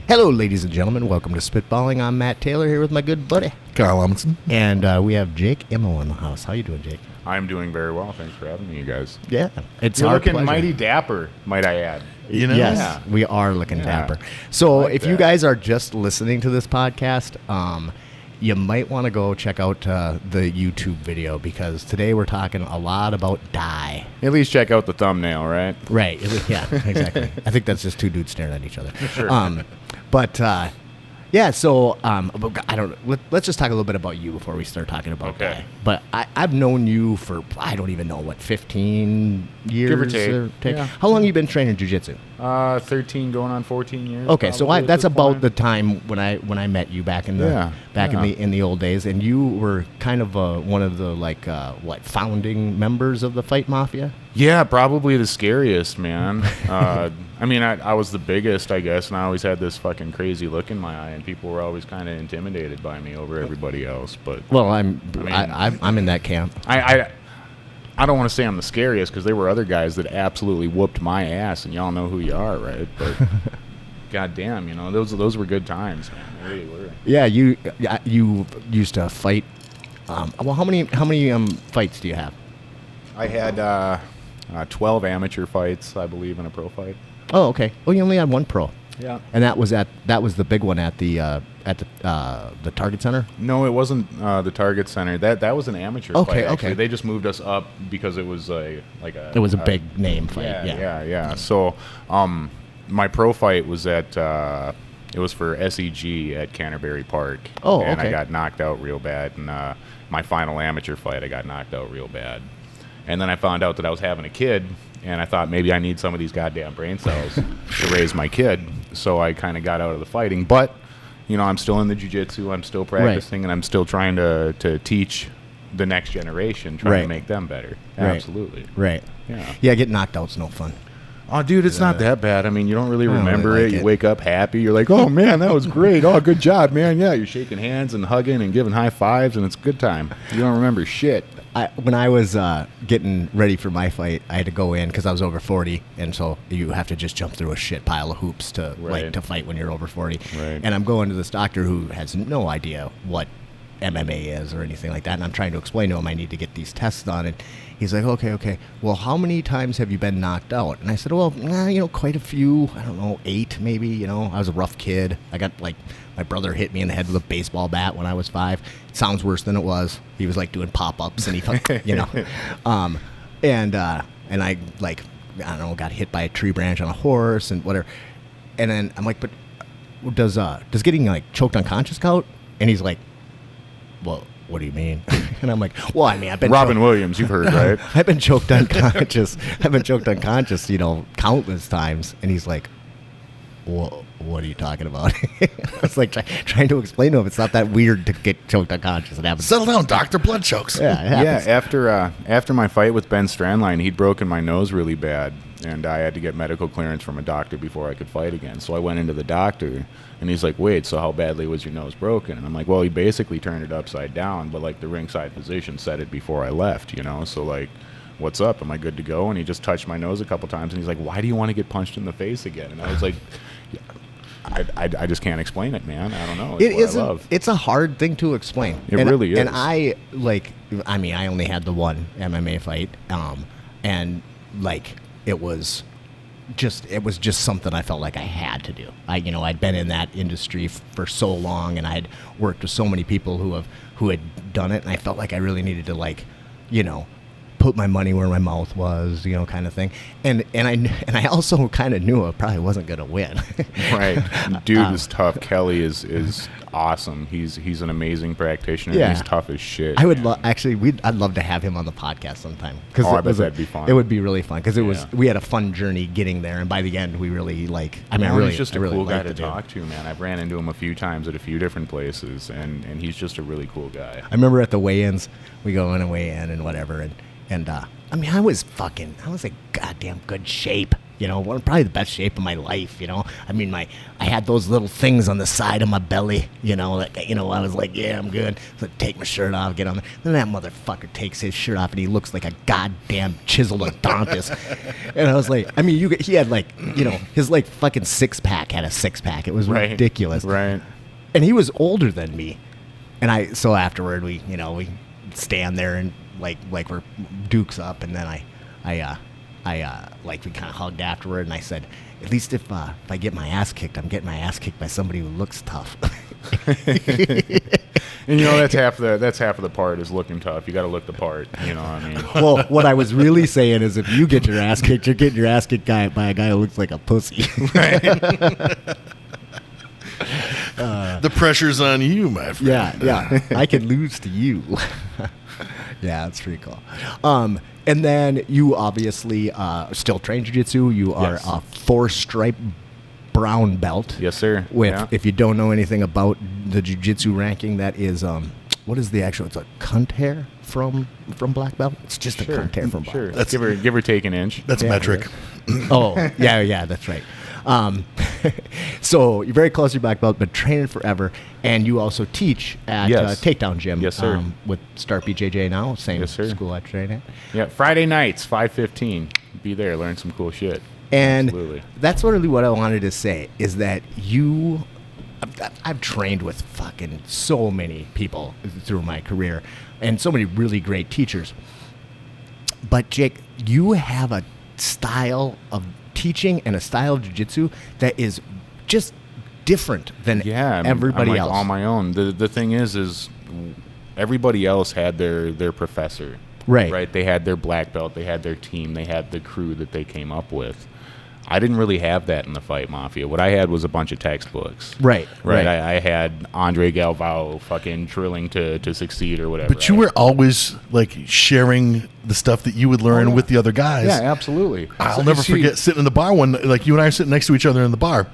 Hello, ladies and gentlemen. Welcome to Spitballing. I'm Matt Taylor here with my good buddy Kyle Amundsen. And we have Jake Immel in the house. How you doing, Jake? I'm doing very well. Thanks for having me, you guys. Yeah, it's You're our looking pleasure. mighty dapper, might I add. You know? Yes, Yeah. we are looking Yeah. dapper. So like if you that. guys are just listening to this podcast, you might want to go check out the YouTube video because today we're talking a lot about die. At least check out the thumbnail, right? Right. Yeah, exactly. I think that's just two dudes staring at each other. Sure. Yeah, so I don't. Let's just talk a little bit about you before we start talking about Okay. die. But I've known you for I don't even know what 15 years Give or take. Yeah. How long have you been training jiu-jitsu? 13 going on 14 years. Okay, so probably at that's this about point. the time when I met you back in the Yeah. in the old days, and you were kind of one of the founding members of the Fight Mafia. Yeah, probably the scariest, man. I mean, I was the biggest, I guess, and I always had this fucking crazy look in my eye, and people were always kind of intimidated by me over everybody else. But Well, I'm in that camp. I don't want to say I'm the scariest because there were other guys that absolutely whooped my ass, and y'all know who you are, right? But goddamn, you know, those were good times, man. They really were. Yeah, you used to fight. Well, how many fights do you have? I had 12 amateur fights, I believe, in a pro fight. Oh, okay. Well, you only had one pro, Yeah. and that was the big one at the Target Center. No, it wasn't the Target Center. That was an amateur Okay, fight. Actually. okay. They just moved us up because it was it It was a big name fight. Yeah. So, my pro fight was at it was for SEG at Canterbury Park. Oh, and okay. I got knocked out real bad. And my final amateur fight, I got knocked out real bad. And then I found out that I was having a kid, and I thought maybe I need some of these goddamn brain cells to raise my kid. So I kind of got out of the fighting. But, you know, I'm still in the jiu-jitsu. I'm still practicing, and I'm still trying to teach the next generation, trying to make them better. Right. Absolutely. Right. Yeah. Yeah, getting knocked out's no fun. Oh, dude, it's not that bad. I mean, you don't really remember really like it. You it. wake up happy. You're like, oh, man, that was great. Oh, good job, man. Yeah, you're shaking hands and hugging and giving high fives, and it's a good time. You don't remember shit. When I was getting ready for my fight, I had to go in because I was over 40, and so you have to just jump through a shit pile of hoops to to fight when you're over 40. Right. And I'm going to this doctor who has no idea what MMA is or anything like that, and I'm trying to explain to him I need to get these tests done, and he's like, okay, well, how many times have you been knocked out? And I said, well, quite a few. I don't know, 8 maybe. I was a rough kid. I got my brother hit me in the head with a baseball bat when I was 5. It sounds worse than it was. He was doing pop-ups, and he, and I got hit by a tree branch on a horse and whatever. And then I'm like, but does getting choked unconscious count? And he's like, well, what do you mean? And I'm like, well, I mean, I've been Robin Williams, you've heard, right? I've been choked unconscious. Countless times. And he's like, well, what are you talking about? I was trying to explain to him it's not that weird to get choked unconscious. It happens. Settle down, doctor. Blood chokes. Yeah, it happens. Yeah, after my fight with Ben Strandline, he'd broken my nose really bad, and I had to get medical clearance from a doctor before I could fight again. So I went into the doctor, and he's like, wait, so how badly was your nose broken? And I'm like, well, he basically turned it upside down, but the ringside physician said it before I left, so what's up? Am I good to go? And he just touched my nose a couple times, and he's like, why do you want to get punched in the face again? And I was like, I just can't explain it, man. I don't know. It's what I love. It's a hard thing to explain. It really is. And I only had the one MMA fight, and it was just something I felt like I had to do. I'd been in that industry for so long, and I'd worked with so many people who had done it, and I felt like I really needed to put my money where my mouth was, kind of thing. And I also kind of knew I probably wasn't going to win. Right. Dude is tough. Kelly is awesome. He's an amazing practitioner. Yeah. He's tough as shit. I would I'd love to have him on the podcast sometime. I bet that'd be fun. It would be really fun because we had a fun journey getting there, and by the end we really he's just a cool guy to talk to, man. I've ran into him a few times at a few different places, and he's just a really cool guy. I remember at the weigh-ins, we go in and weigh in and whatever, and I was in goddamn good shape. probably the best shape of my life. I mean, I had those little things on the side of my belly. I was like, yeah, I'm good. So I take my shirt off, get on there. Then that motherfucker takes his shirt off, and he looks like a goddamn chiseled odontist. And I was like, I mean, he had like, his like fucking six-pack had a six-pack. It was ridiculous. Right. And he was older than me. And so afterward, we stand there and like we're dukes up, and then we kind of hugged afterward, and I said, at least if I get my ass kicked, I'm getting my ass kicked by somebody who looks tough. And that's half of the part is looking tough. You got to look the part. I mean. Well, what I was really saying is, if you get your ass kicked, you're getting your ass kicked by a guy who looks like a pussy. The pressure's on you, my friend. Yeah. I could lose to you. Yeah, that's pretty cool. And then you obviously still train jiu-jitsu. You are a 4-stripe brown belt. Yes, sir. If you don't know anything about the jiu-jitsu ranking, that is what is the actual? It's a cunt hair from black belt. It's just a cunt hair from black belt. That's give or take an inch. That's metric. Oh, yeah, that's right. So you're very close to your black belt, but training forever, and you also teach at Takedown Gym. Yes, sir. With Start BJJ now, same yes, sir. school I train at. Yeah, Friday nights, 5:15. Be there, learn some cool shit. And Absolutely. that's really what I wanted to say, is that I've trained with fucking so many people through my career, and so many really great teachers. But Jake, you have a style of teaching and a style of jiu-jitsu that is just different than everybody I'm else. On my own. The thing is everybody else had their professor. Right. They had their black belt. They had their team. They had the crew that they came up with. I didn't really have that in the Fight Mafia. What I had was a bunch of textbooks. Right. I had Andre Galvao fucking drilling to succeed or whatever. But you were always like sharing the stuff that you would learn with the other guys. Yeah, absolutely. I'll never forget sitting in the bar one, like you and I are sitting next to each other in the bar,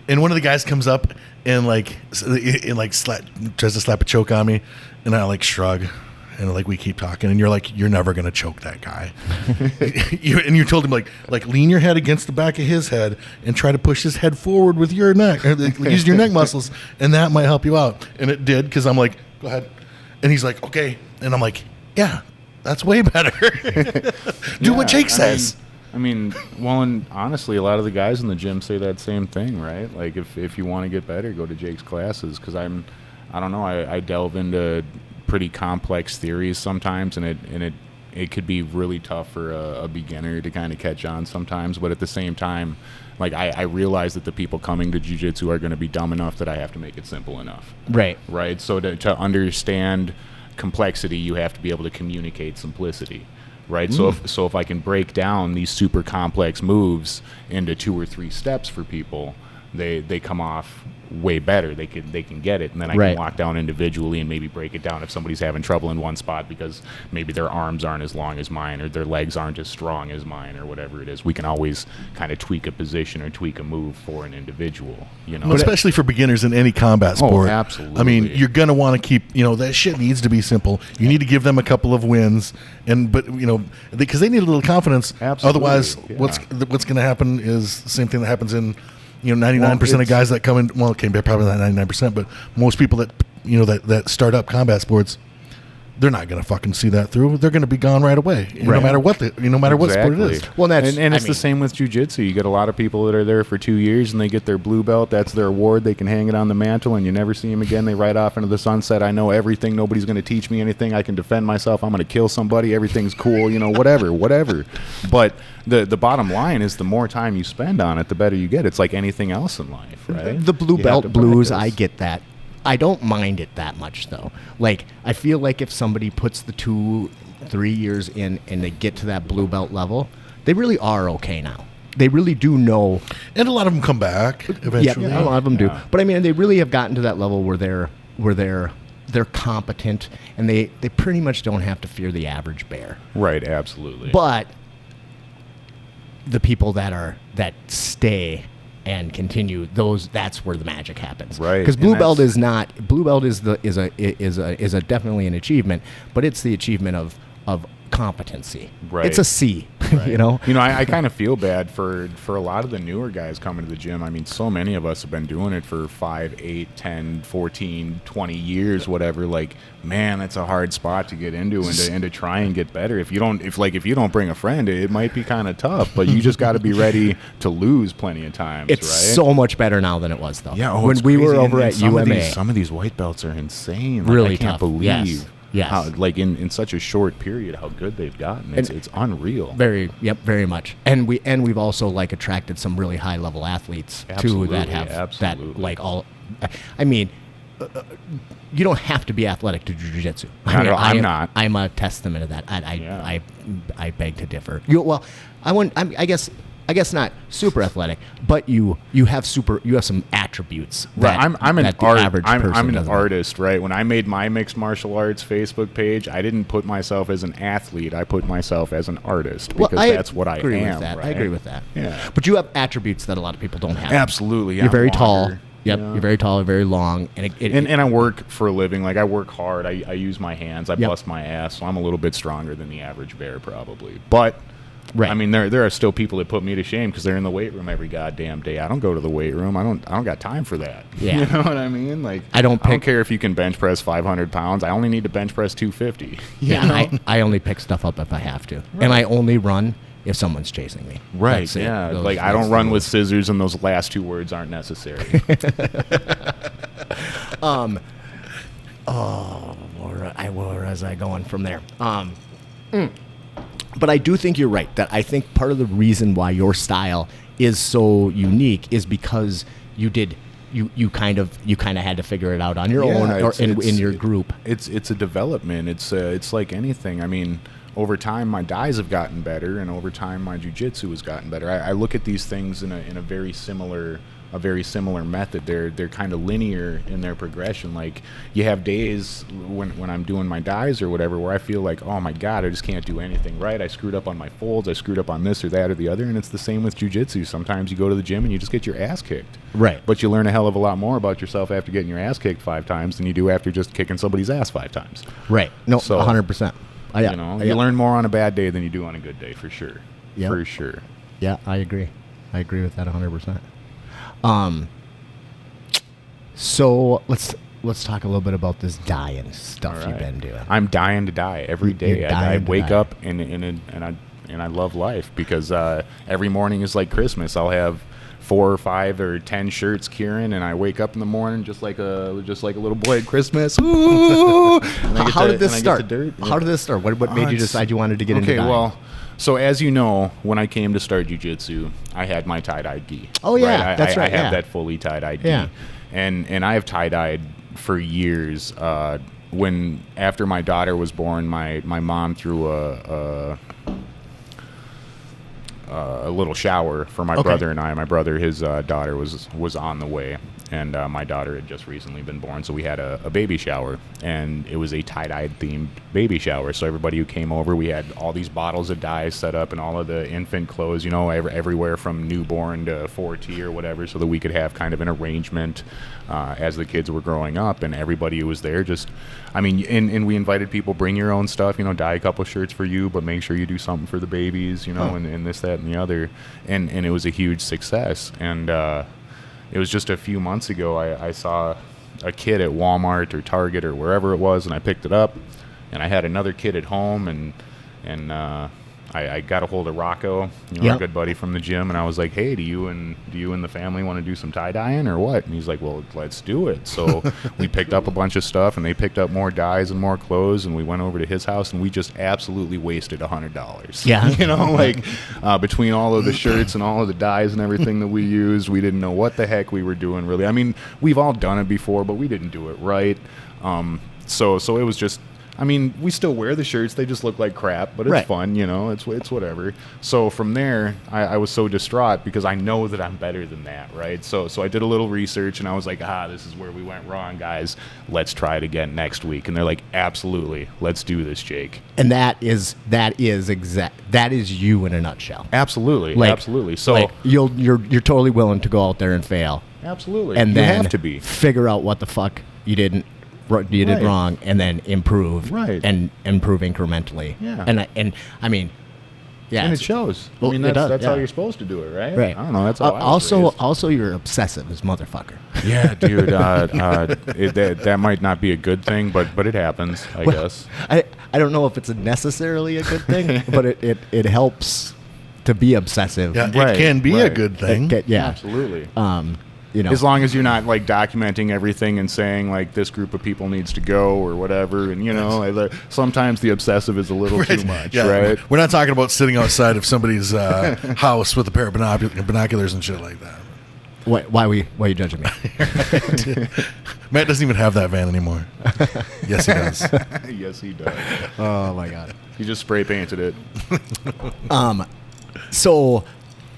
and one of the guys comes up and tries to slap a choke on me, and I like shrug. And like we keep talking, and you're like, you're never gonna choke that guy. You told him like lean your head against the back of his head and try to push his head forward with your neck, or use your neck muscles, and that might help you out. And it did, because I'm like, go ahead. And he's like, okay. And I'm like, yeah, that's way better. Do what Jake says. And honestly, a lot of the guys in the gym say that same thing, right? Like if you want to get better, go to Jake's classes, because I don't know, I delve into pretty complex theories sometimes, and it could be really tough for a beginner to kind of catch on sometimes. But at the same time, like I realize that the people coming to jiu-jitsu are going to be dumb enough that I have to make it simple enough. Right. So to understand complexity, you have to be able to communicate simplicity. Right. So if I can break down these super complex moves into 2 or 3 steps for people, they come off way better. They can get it, and then I can walk down individually and maybe break it down if somebody's having trouble in one spot because maybe their arms aren't as long as mine, or their legs aren't as strong as mine, or whatever it is. We can always kind of tweak a position or tweak a move for an individual, Well, especially for beginners in any combat sport. Oh, absolutely. I mean, you're gonna want to keep, that shit needs to be simple. You need to give them a couple of wins, because they need a little confidence. Absolutely. Otherwise, what's gonna happen is the same thing that happens in 99% of guys that come in, probably not 99%, but most people that that start up combat sports, they're not going to fucking see that through. They're going to be gone right away, no matter what what sport it is. Well, it's the same with jiu-jitsu. You get a lot of people that are there for 2 years and they get their blue belt. That's their award. They can hang it on the mantle, and you never see them again. They ride off into the sunset. I know everything. Nobody's going to teach me anything. I can defend myself. I'm going to kill somebody. Everything's cool. Whatever. But the bottom line is, the more time you spend on it, the better you get. It's like anything else in life, right? The blue belt blues, I get that. I don't mind it that much, though. Like, I feel like if somebody puts the 2-3 years in and they get to that blue belt level, they really are okay now. They really do know. And a lot of them come back eventually. Yeah, a lot of them do. But I mean, they really have gotten to that level where they're competent, and they pretty much don't have to fear the average bear. Right, absolutely. But the people that stay and continue, that's where the magic happens. Right. Because blue belt is definitely an achievement, but it's the achievement of competency. Right. It's a C You know? I kind of feel bad for a lot of the newer guys coming to the gym. I mean, so many of us have been doing it for 5, 8, 10, 14, 20 years, whatever. Like, man, that's a hard spot to get into and to try and get better. If you don't bring a friend, it might be kind of tough, but you just got to be ready to lose plenty of times, It's right? so much better now than it was, though. Yeah, when it's we were crazy. over And at some UMA. some of these white belts are insane. Like, Really I can't tough. believe Yes. how, like, in such a short period, how good they've gotten. It's unreal. Very much. And we've also like attracted some really high level athletes too that have that like all. I mean, you don't have to be athletic to do jiu-jitsu. I'm not. I'm a testament of that. I beg to differ. I guess not super athletic, but you have some attributes. Right, I'm an doesn't. artist, right? When I made my mixed martial arts Facebook page, I didn't put myself as an athlete. I put myself as an artist because that's what I agree am. with that. Right? I agree with that. Yeah, but you have attributes that a lot of people don't have. absolutely. You're very I'm tall. longer, Yep, you're very tall and very long, and I work for a living. Like, I work hard. I use my hands. I Yep. bust my ass. So I'm a little bit stronger than the average bear, probably. But Right. I mean, there are still people that put me to shame because they're in the weight room every goddamn day. I don't go to the weight room. I don't got time for that. Yeah. You know what I mean? Like, I don't care if you can bench press 500 pounds. I only need to bench press 250. Yeah, I only pick stuff up if I have to, right. And I only run if someone's chasing me. Right. That's it. Yeah. Those I don't run with scissors, and those last two words aren't necessary. Where was I going from there? But I do think you're right. That I think part of the reason why your style is so unique is because you kind of had to figure it out on your own or in your group. It's a development. It's like anything. I mean, over time my dies have gotten better, and over time my jiu-jitsu has gotten better. I look at these things in a very similar method. They're kind of linear in their progression. Like, you have days when I'm doing my dives or whatever where I feel like, oh my god, I just can't do anything right. I screwed up on my folds, I screwed up on this or that or the other. And it's the same with jiu-jitsu. Sometimes you go to the gym and you just get your ass kicked, right? But you learn a hell of a lot more about yourself after getting your ass kicked 5 times than you do after just kicking somebody's ass 5 times. Right. No, so 100%. You learn more on a bad day than you do on a good day, for sure. Yep. For sure. Yeah, I agree with that 100%. So let's talk a little bit about this dying stuff you've been doing. I'm dying to die every day. I wake up and I love life because every morning is like Christmas. I'll have 4 or 5 or 10 shirts curing, and I wake up in the morning just like a little boy at Christmas. Ooh! How did this start? How did this start? What made you decide you wanted to get into dying? Okay, well, so as you know, when I came to start jiu-jitsu, I had my tie-dyed gi. Oh yeah, that's right. I have that fully tie-dyed gi, and I have tie-dyed for years. When after my daughter was born, my mom threw a little shower for my brother and I. My brother, his daughter was on the way, and my daughter had just recently been born, so we had a baby shower, and it was a tie-dyed themed baby shower. So everybody who came over, we had all these bottles of dyes set up and all of the infant clothes, everywhere from newborn to 4T or whatever, so that we could have kind of an arrangement as the kids were growing up. And everybody who was there and we invited people, bring your own stuff, dye a couple shirts for you, but make sure you do something for the babies, and this, that, and the other. And it was a huge success. And it was just a few months ago, I saw a kid at Walmart or Target or wherever it was, and I picked it up, and I had another kid at home, and I got a hold of Rocco, our good buddy from the gym, and I was like, hey, do you and the family want to do some tie-dyeing or what? And he's like, well, let's do it. So we picked up a bunch of stuff, and they picked up more dyes and more clothes, and we went over to his house, and we just absolutely wasted $100. Yeah. Between all of the shirts and all of the dyes and everything that we used, we didn't know what the heck we were doing, really. I mean, we've all done it before, but we didn't do it right. So it was just, we still wear the shirts. They just look like crap, but it's fun, it's whatever. So from there, I was so distraught because I know that I'm better than that, right? So I did a little research, and I was like, this is where we went wrong, guys. Let's try it again next week. And they're like, absolutely, let's do this, Jake. And that is you in a nutshell. Absolutely, absolutely. So you're totally willing to go out there and fail. Absolutely. And you then have to be. Figure out what the fuck you did wrong, and then improve, right, and improve incrementally. Yeah. And Yeah, and it it's- shows. Well, I mean, it does, that's how yeah. you're supposed to do it, right? Right. I don't know. That's how I was raised. Also, you're obsessive as motherfucker. Yeah, dude. That might not be a good thing, but it happens, I guess. I don't know if it's necessarily a good thing, but it helps to be obsessive. Yeah, Right, it can be a right. good thing. Yeah. Absolutely. You know. As long as you're not like documenting everything and saying like this group of people needs to go or whatever, and sometimes the obsessive is a little too much, Yeah. right? We're not talking about sitting outside of somebody's house with a pair of binoculars and shit like that. Why are you judging me? Matt doesn't even have that van anymore. Yes, he does. Yes, he does. Oh my god. He just spray painted it. So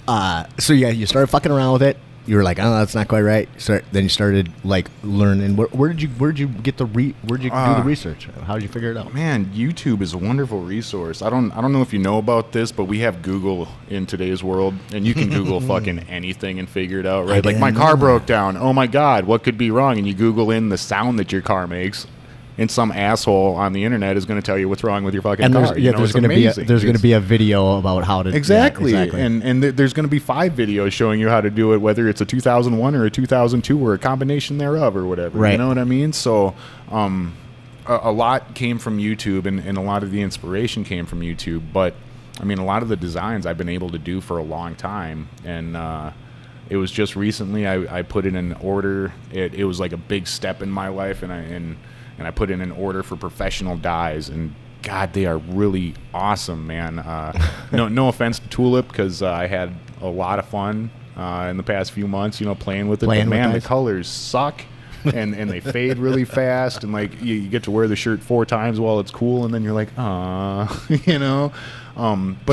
yeah, you started fucking around with it. You were like, oh, that's not quite right. Then you started like learning. Where did you get the do the research? How did you figure it out? Man, YouTube is a wonderful resource. I don't know if you know about this, but we have Google in today's world, and you can Google fucking anything and figure it out, right? Like my car broke down. Oh my god, what could be wrong? And you Google in the sound that your car makes, and some asshole on the internet is going to tell you what's wrong with your fucking car. There's going to be a video about how to Exactly. Yeah, exactly. And there's going to be 5 videos showing you how to do it, whether it's a 2001 or a 2002 or a combination thereof or whatever. Right. You know what I mean? So a lot came from YouTube, and a lot of the inspiration came from YouTube. But, I mean, a lot of the designs I've been able to do for a long time. And it was just recently I put in an order. It was like a big step in my life, and I put in an order for professional dyes, and God, they are really awesome, man. No offense to Tulip, because I had a lot of fun in the past few months, playing with it. But man, the colors suck, and they fade really fast, and like you get to wear the shirt 4 times while it's cool, and then you're like, but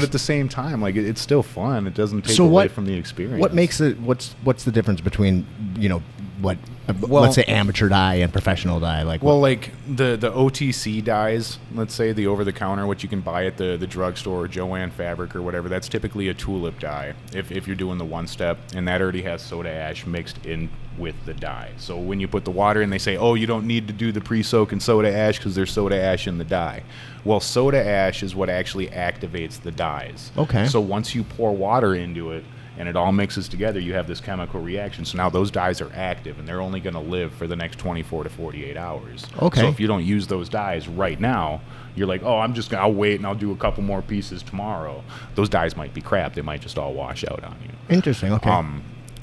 at the same time, like it's still fun. It doesn't take away from the experience. What makes it? What's the difference between let's say amateur dye and professional dye? Like the OTC dyes, let's say the over the counter, what you can buy at the drugstore or Joann Fabric or whatever, that's typically a tulip dye if you're doing the one step, and that already has soda ash mixed in with the dye. So when you put the water in, they say, oh, you don't need to do the pre-soak in soda ash because there's soda ash in the dye. Well, soda ash is what actually activates the dyes. Okay. So once you pour water into it and it all mixes together, you have this chemical reaction. So now those dyes are active, and they're only going to live for the next 24 to 48 hours. Okay. So if you don't use those dyes right now, you're like, oh, I'll wait and I'll do a couple more pieces tomorrow. Those dyes might be crap. They might just all wash out on you. Interesting. Okay.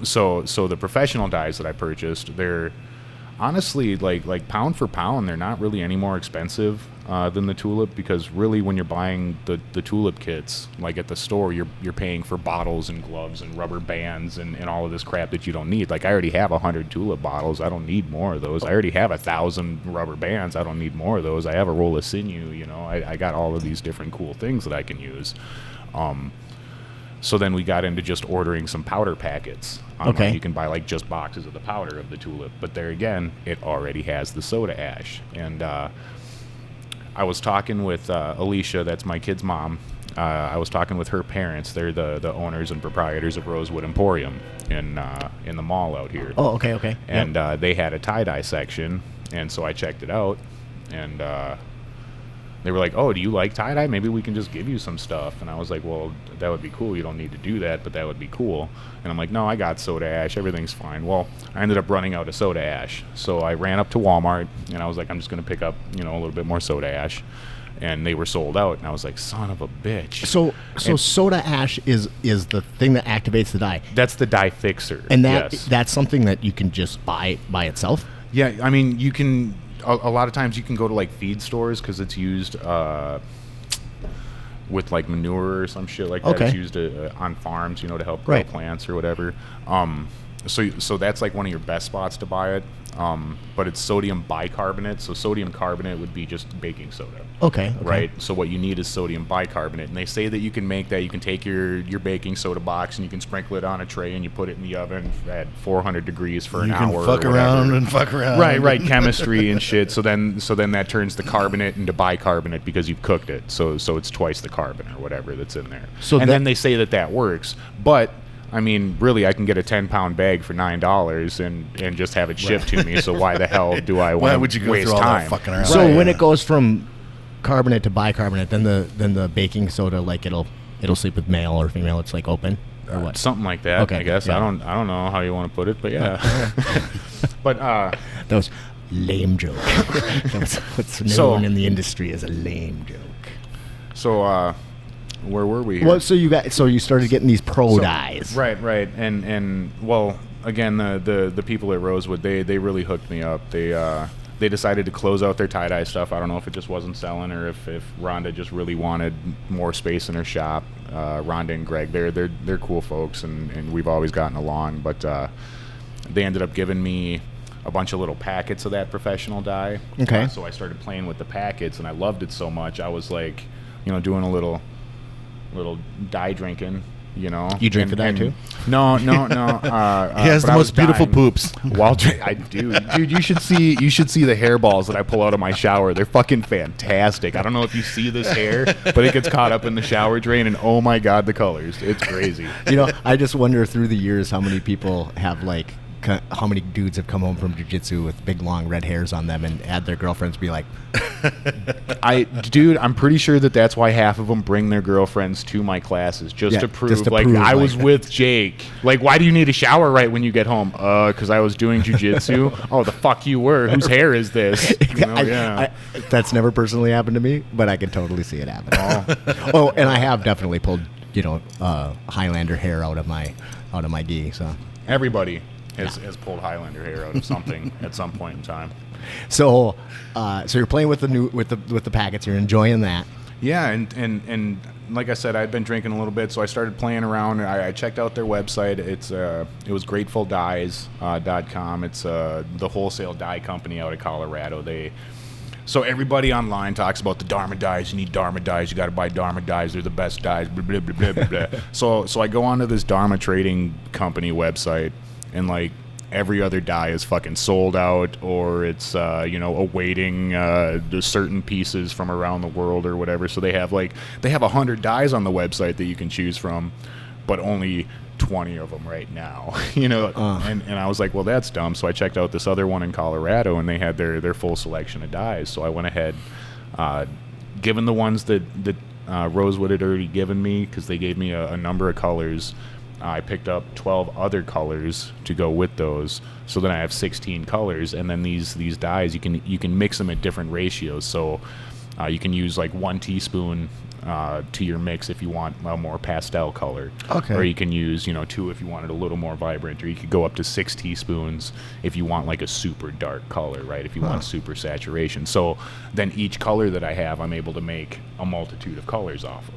So the professional dyes that I purchased, they're honestly like pound for pound, they're not really any more expensive than the tulip, because really when you're buying the tulip kits, like at the store, you're paying for bottles and gloves and rubber bands and all of this crap that you don't need. Like I already have 100 tulip bottles. I don't need more of those. I already have 1,000 rubber bands. I don't need more of those. I have a roll of sinew. I got all of these different cool things that I can use. So then we got into just ordering some powder packets. Okay. You can buy like just boxes of the powder of the tulip, but there again, it already has the soda ash. And I was talking with Alicia, that's my kid's mom. I was talking with her parents. They're the owners and proprietors of Rosewood Emporium in the mall out here. Oh, okay. And they had a tie-dye section, and so I checked it out, and they were like, oh, do you like tie-dye? Maybe we can just give you some stuff. And I was like, well, that would be cool. You don't need to do that, but that would be cool. And I'm like, no, I got soda ash. Everything's fine. Well, I ended up running out of soda ash. So I ran up to Walmart, and I was like, I'm just going to pick up, a little bit more soda ash. And they were sold out. And I was like, son of a bitch. So soda ash is the thing that activates the dye. That's the dye fixer. And yes. that's something that you can just buy by itself? Yeah, I mean, you can... A lot of times you can go to like feed stores because it's used with like manure or some shit like that. Okay. It's used on farms, to help grow plants or whatever. So that's like one of your best spots to buy it. But it's sodium bicarbonate. So sodium carbonate would be just baking soda. Okay. Right. So what you need is sodium bicarbonate, and they say that you can make that. You can take your baking soda box and you can sprinkle it on a tray and you put it in the oven at 400 degrees for an hour. You can fuck around and fuck around. Right. Chemistry and shit. So then that turns the carbonate into bicarbonate because you've cooked it. So it's twice the carbon or whatever that's in there. Then they say that works, but. I mean, really, I can get a 10-pound bag for $9 and just have it shipped to me. So why the hell do I want to waste through all time? that fucking around? So when it goes from carbonate to bicarbonate, then the baking soda, like it'll it'll sleep with male or female. It's like open or what? Something like that. Okay, I guess yeah. I don't know how you want to put it, but yeah. But That was lame joke. That's what's known in the industry as a lame joke. so where were we here? Well, so you started getting these pro dyes. Right, and well, again, the people at Rosewood, they really hooked me up. They decided to close out their tie-dye stuff. I don't know if it just wasn't selling or if Rhonda just really wanted more space in her shop. Rhonda and Greg, they're cool folks, and we've always gotten along. But they ended up giving me a bunch of little packets of that professional dye. Okay. So I started playing with the packets, and I loved it so much. I was like, doing a little dye drinking. You drink for that too? No. He has but the I was most beautiful dying. poops. Walter, I do, dude. You should see the hairballs that I pull out of my shower. They're fucking fantastic. I don't know if you see this hair, but it gets caught up in the shower drain, and oh my god, the colors! It's crazy. I just wonder through the years how many people have how many dudes have come home from jiu-jitsu with big long red hairs on them and had their girlfriends be like, I'm pretty sure that's why half of them bring their girlfriends to my classes just to prove I was with Jake. Like, why do you need a shower right when you get home? Because I was doing jiu-jitsu. Oh, the fuck you were. Whose hair is this? That's never personally happened to me, but I can totally see it happen. Oh, and I have definitely pulled Highlander hair out of my gi. So everybody has pulled Highlander hair out of something at some point in time. So you're playing with the packets. You're enjoying that. Yeah, and like I said, I'd been drinking a little bit, so I started playing around. I checked out their website. It was GratefulDyes.com. It's the wholesale dye company out of Colorado. So everybody online talks about the Dharma dyes. You need Dharma dyes. You got to buy Dharma dyes. They're the best dyes. Blah, blah, blah, blah, blah. So I go onto this Dharma trading company website, and like every other dye is fucking sold out, or it's awaiting certain pieces from around the world or whatever. So they have 100 dyes on the website that you can choose from, but only 20 of them right now. And I was like, well, that's dumb. So I checked out this other one in Colorado, and they had their full selection of dyes. So I went ahead, given the ones that Rosewood had already given me, because they gave me a number of colors. I picked up 12 other colors to go with those, so then I have 16 colors. And then these dyes, you can mix them at different ratios. So you can use like 1 teaspoon to your mix if you want a more pastel color. Okay. Or you can use 2 if you want it a little more vibrant. Or you could go up to 6 teaspoons if you want like a super dark color, right? If you want super saturation. So then each color that I have, I'm able to make a multitude of colors off of.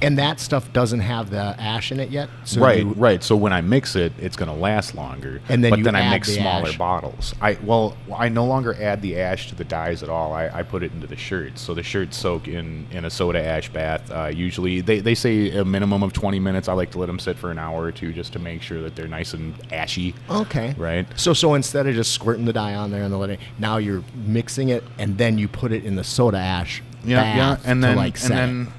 And that stuff doesn't have the ash in it yet? So Right. So when I mix it, it's going to last longer. And then I add mix the smaller ash. bottles. I no longer add the ash to the dyes at all. I put it into the shirts. So the shirts soak in a soda ash bath. Usually, they say a minimum of 20 minutes. I like to let them sit for an hour or two just to make sure that they're nice and ashy. Okay. Right? So instead of just squirting the dye on there and now you're mixing it, and then you put it in the soda ash. Yeah, and then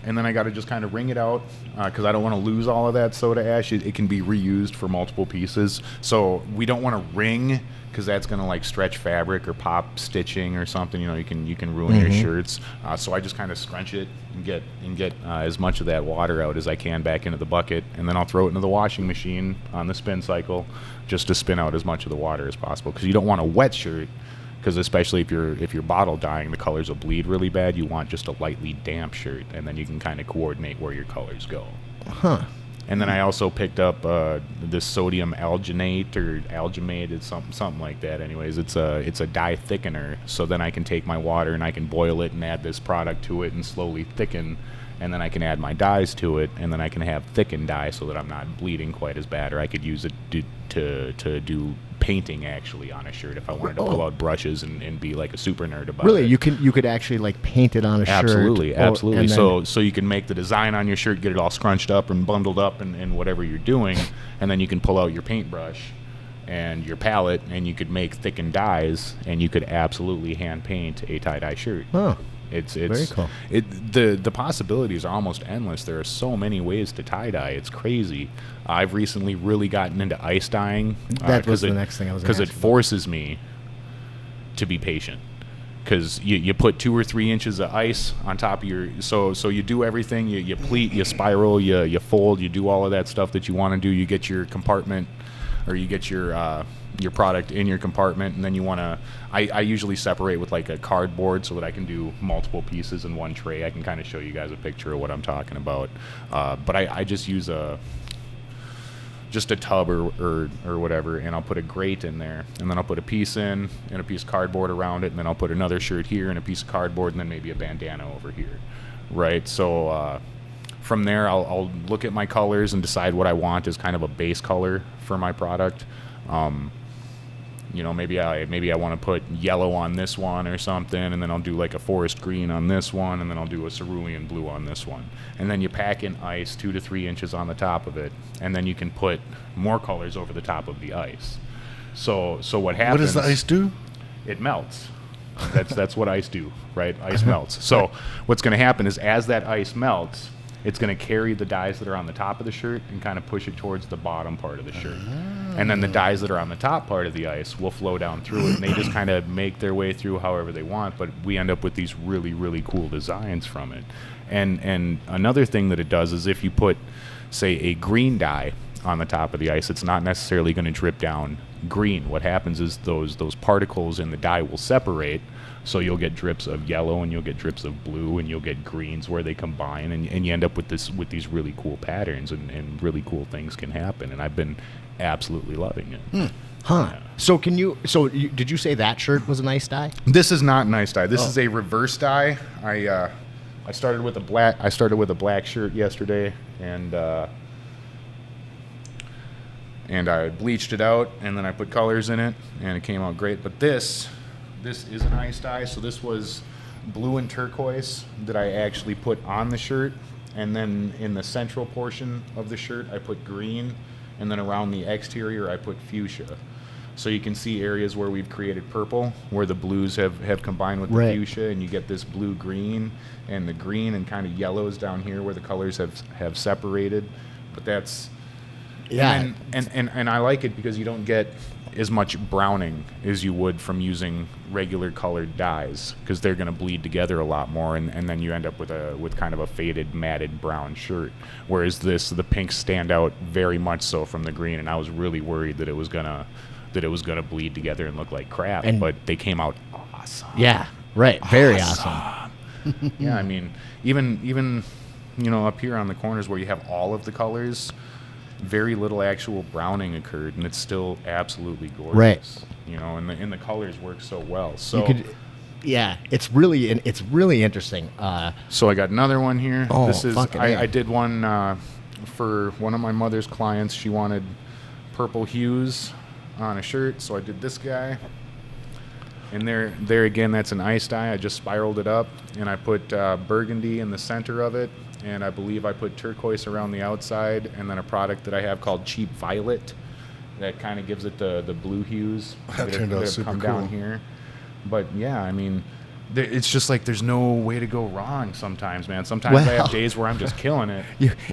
and then I got to just kind of wring it out because I don't want to lose all of that soda ash. It can be reused for multiple pieces, so we don't want to wring because that's going to like stretch fabric or pop stitching or something. You can ruin your shirts. So I just kind of scrunch it and get as much of that water out as I can back into the bucket, and then I'll throw it into the washing machine on the spin cycle just to spin out as much of the water as possible, because you don't want a wet shirt. Because especially if you're bottle dyeing, the colors will bleed really bad. You want just a lightly damp shirt, and then you can kind of coordinate where your colors go. Huh. And then I also picked up this sodium alginate or alginate. It's something like that. Anyways, it's a dye thickener. So then I can take my water and I can boil it and add this product to it and slowly thicken. And then I can add my dyes to it, and then I can have thickened dye so that I'm not bleeding quite as bad. Or I could use it to do painting actually on a shirt if I wanted to pull out brushes and be like a super nerd about it. Really, you could actually like paint it on a shirt. Absolutely. So you can make the design on your shirt, get it all scrunched up and bundled up and whatever you're doing, and then you can pull out your paintbrush and your palette, and you could make thickened dyes, and you could absolutely hand paint a tie-dye shirt. Oh. It's very cool. The possibilities are almost endless. There are so many ways to tie-dye. It's crazy. I've recently really gotten into ice dyeing. That was the next thing I was going to because it forces me to be patient. because you put 2 or 3 inches of ice on top of your, so you do everything, you pleat, you spiral, you fold, you do all of that stuff that you want to do. You get your compartment, or you get your product in your compartment, and then you want to, I usually separate with like a cardboard so that I can do multiple pieces in one tray. I can kind of show you guys a picture of what I'm talking about, but I just use just a tub or whatever, and I'll put a grate in there, and then I'll put a piece in and a piece of cardboard around it, and then I'll put another shirt here and a piece of cardboard, and then maybe a bandana over here, right? So from there, I'll look at my colors and decide what I want as kind of a base color for my product. Maybe I want to put yellow on this one or something, and then I'll do like a forest green on this one, and then I'll do a cerulean blue on this one. And then you pack in ice 2 to 3 inches on the top of it, and then you can put more colors over the top of the ice. So what happens? What does the ice do? It melts. That's what ice do, right? Ice melts. So what's going to happen is, as that ice melts, it's going to carry the dyes that are on the top of the shirt and kind of push it towards the bottom part of the shirt. And then the dyes that are on the top part of the ice will flow down through it, and they just kind of make their way through however they want, but we end up with these really, really cool designs from it. And another thing that it does is, if you put, say, a green dye on the top of the ice, it's not necessarily going to drip down green. What happens is those particles in the dye will separate, so you'll get drips of yellow, and you'll get drips of blue, and you'll get greens where they combine, and you end up with these really cool patterns, and really cool things can happen. And I've been absolutely loving it. Yeah. Did you say that shirt was a nice dye? This is not an ice dye. This is a reverse dye. I started with a black shirt yesterday, and I bleached it out, and then I put colors in it, and it came out great. But this is an ice dye. So this was blue and turquoise that I actually put on the shirt, and then in the central portion of the shirt I put green, and then around the exterior I put fuchsia. So you can see areas where we've created purple, where the blues have combined with the fuchsia, and you get this blue-green, and the green and kind of yellows down here where the colors have separated. But that's... Yeah. And I like it because you don't get as much browning as you would from using regular colored dyes, because they're going to bleed together a lot more, and then you end up with kind of a faded, matted brown shirt. Whereas the pinks stand out very much so from the green, and I was really worried that it was gonna bleed together and look like crap, but they came out awesome. Yeah, right. Very awesome. Yeah, I mean, even up here on the corners where you have all of the colors, very little actual browning occurred, and it's still absolutely gorgeous. Right. And the colors work so well. So it's really interesting. So I got another one here. Oh, this is I did one for one of my mother's clients. She wanted purple hues on a shirt, so I did this guy. And there again, that's an ice dye. I just spiraled it up, and I put burgundy in the center of it, and I believe I put turquoise around the outside, and then a product that I have called Cheap Violet that kind of gives it the blue hues that turned out super come cool down here. But yeah, I mean, it's just like there's no way to go wrong sometimes, man. Sometimes I have days where I'm just killing it.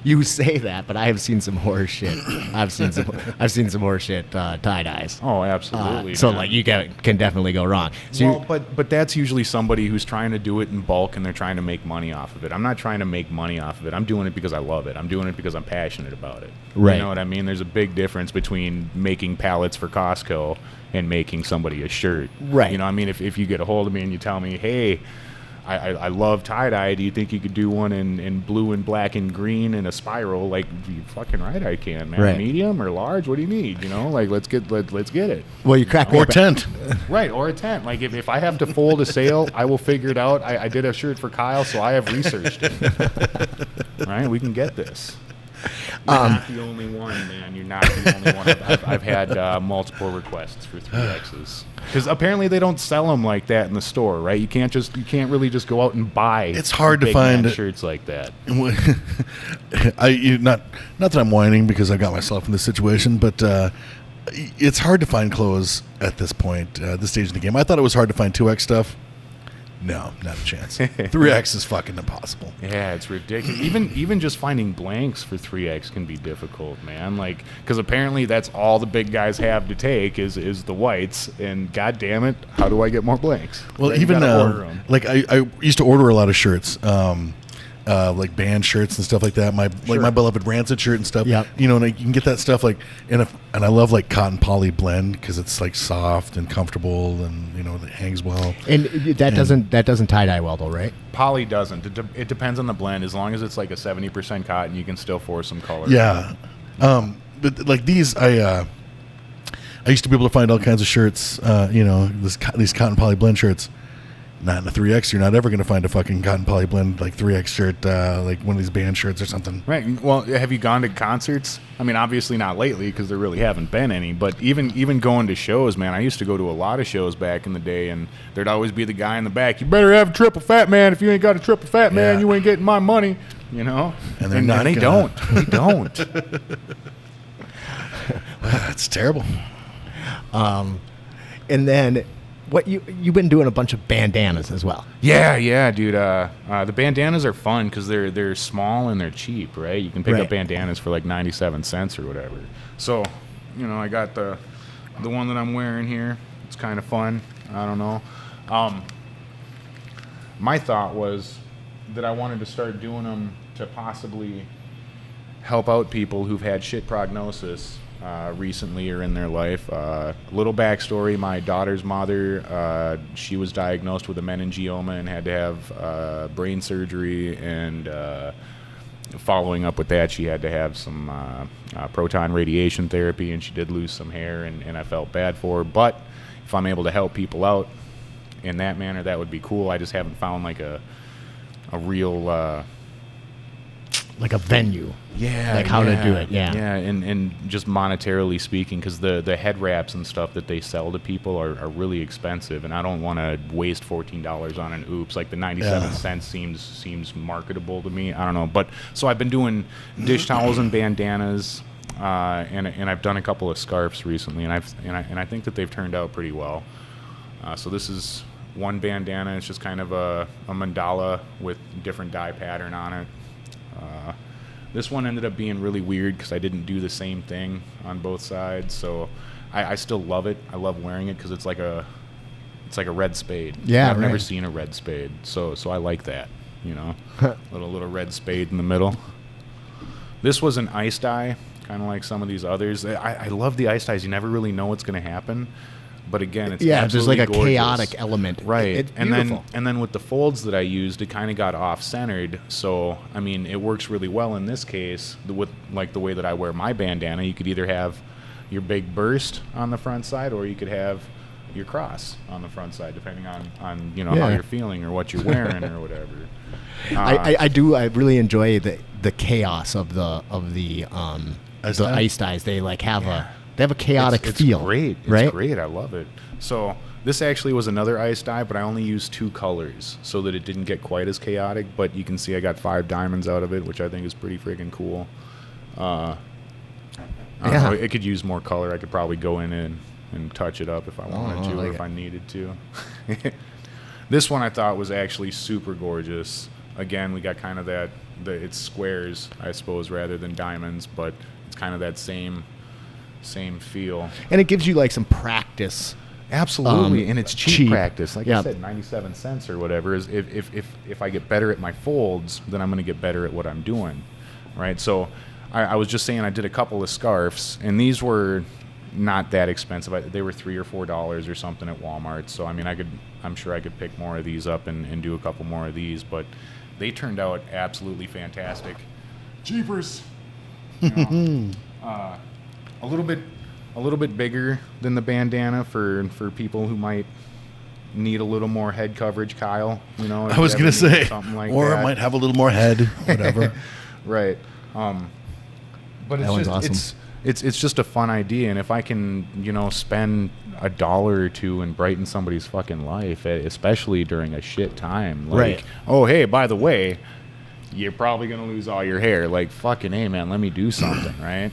You say that, but I have seen some horse shit. I've seen some horse shit tie dyes. Oh, absolutely. So man. like you can definitely go wrong. So but that's usually somebody who's trying to do it in bulk, and they're trying to make money off of it. I'm not trying to make money off of it. I'm doing it because I love it. I'm doing it because I'm passionate about it. Right. You know what I mean? There's a big difference between making pallets for Costco and making somebody a shirt. Right. You know, I mean, if you get a hold of me and you tell me, hey, I love tie-dye, do you think you could do one in blue and black and green in a spiral? Like, you fucking right I can, man. Right. Medium or large, what do you need? Like, let's get it. Well, you crack Or tent. Right, or a tent. Like, if I have to fold a sail, I will figure it out. I did a shirt for Kyle, so I have researched it. Right, we can get this. You're not the only one, man. You're not the only one. I've had multiple requests for 3Xs, because apparently they don't sell them like that in the store, right? You can't really just go out and buy. It's hard to big find man shirts like that. Not that I'm whining because I got myself in this situation, but it's hard to find clothes at this point, this stage of the game. I thought it was hard to find 2X stuff. No, not a chance. 3X is fucking impossible. Yeah, it's ridiculous. Even just finding blanks for 3X can be difficult, man. Like, because apparently that's all the big guys have to take is the whites. And god damn it, how do I get more blanks? Well, Right, even order 'em. like I used to order a lot of shirts. Like band shirts and stuff like that. Like my beloved Rancid shirt and stuff. Yep. You know, and you can get that stuff like, and I love like cotton poly blend because it's like soft and comfortable and you know it hangs well. And that doesn't tie dye well though, right? Poly doesn't. It depends on the blend. As long as it's like a 70% cotton, you can still force some color. Yeah. But like these, I used to be able to find all kinds of shirts. You know, these cotton poly blend shirts. Not in a 3X. You're not ever going to find a fucking cotton poly blend like 3X shirt, like one of these band shirts or something. Right. Well, have you gone to concerts? I mean, obviously not lately because there really haven't been any. But even going to shows, man, I used to go to a lot of shows back in the day, and there'd always be the guy in the back. You better have a triple fat man. If you ain't got a triple fat man, you ain't getting my money. You know. And they're not they gonna. don't. They don't. That's terrible. And then you've been doing a bunch of bandanas as well. Yeah, dude. The bandanas are fun because they're small and they're cheap, right? You can pick Right. up bandanas for like 97 cents or whatever. So, you know, I got the one that I'm wearing here. It's kind of fun. I don't know. My thought was that I wanted to start doing them to possibly help out people who've had shit prognosis recently or in their life. Little backstory: my daughter's mother, she was diagnosed with a meningioma and had to have brain surgery, and following up with that, she had to have some proton radiation therapy, and she did lose some hair, and I felt bad for her. But if I'm able to help people out in that manner, that would be cool. I just haven't found like a real Like a venue. yeah, Like how to do it, yeah. and just monetarily speaking, because the head wraps and stuff that they sell to people are really expensive, and I don't want to waste $14 on an oops. Like the 97 cents seems marketable to me. I don't know, but so I've been doing dish towels and bandanas, and I've done a couple of scarves recently, and I think that they've turned out pretty well. So this is one bandana. It's just kind of a mandala with different dye pattern on it. This one ended up being really weird because I didn't do the same thing on both sides, so I still love it. I love wearing it because it's like a red spade. Yeah, I've never right. seen a red spade, so I like that. You know, little red spade in the middle. This was an ice dye, kind of like some of these others. I love the ice dyes. You never really know what's going to happen. But again, it's There's like a absolutely gorgeous. chaotic element. Right. It's and beautiful. then with the folds that I used, it kind of got off-centered. So, I mean, it works really well in this case with like the way that I wear my bandana. You could either have your big burst on the front side, or you could have your cross on the front side, depending on you know how Yeah. you're feeling or what you're wearing or whatever. I really enjoy the chaos of the Ice the dye? ice dyes. They like have a chaotic it's feel. Great. right? It's great. I love it. So this actually was another ice dye, but I only used 2 colors so that it didn't get quite as chaotic. But you can see I got 5 diamonds out of it, which I think is pretty freaking cool. I don't know, it could use more color. I could probably go in and touch it up if I wanted to, like or if I needed to. This one I thought was actually super gorgeous. Again, we got kind of it's squares, I suppose, rather than diamonds, but it's kind of that same feel. And it gives you like some practice. Absolutely, and it's cheap practice. Like Yeah. I said, 97 cents or whatever. Is if I get better at my folds, then I'm going to get better at what I'm doing, right? So I was just saying I did a couple of scarves, and these were not that expensive. They were $3 or $4 or something at Walmart. So I mean, I'm sure I could pick more of these up and do a couple more of these, but they turned out absolutely fantastic. Jeepers, you know, a little bit bigger than the bandana for people who might need a little more head coverage, Kyle. You know, if I was you gonna ever need say, something like or that. it might have a little more head, whatever. Right. But That it's one's just awesome. it's just a fun idea, and if I can, you know, spend $1 or $2 and brighten somebody's fucking life, especially during a shit time, like, Right. oh hey, by the way, you're probably gonna lose all your hair. Like fucking hey, man, let me do something, right?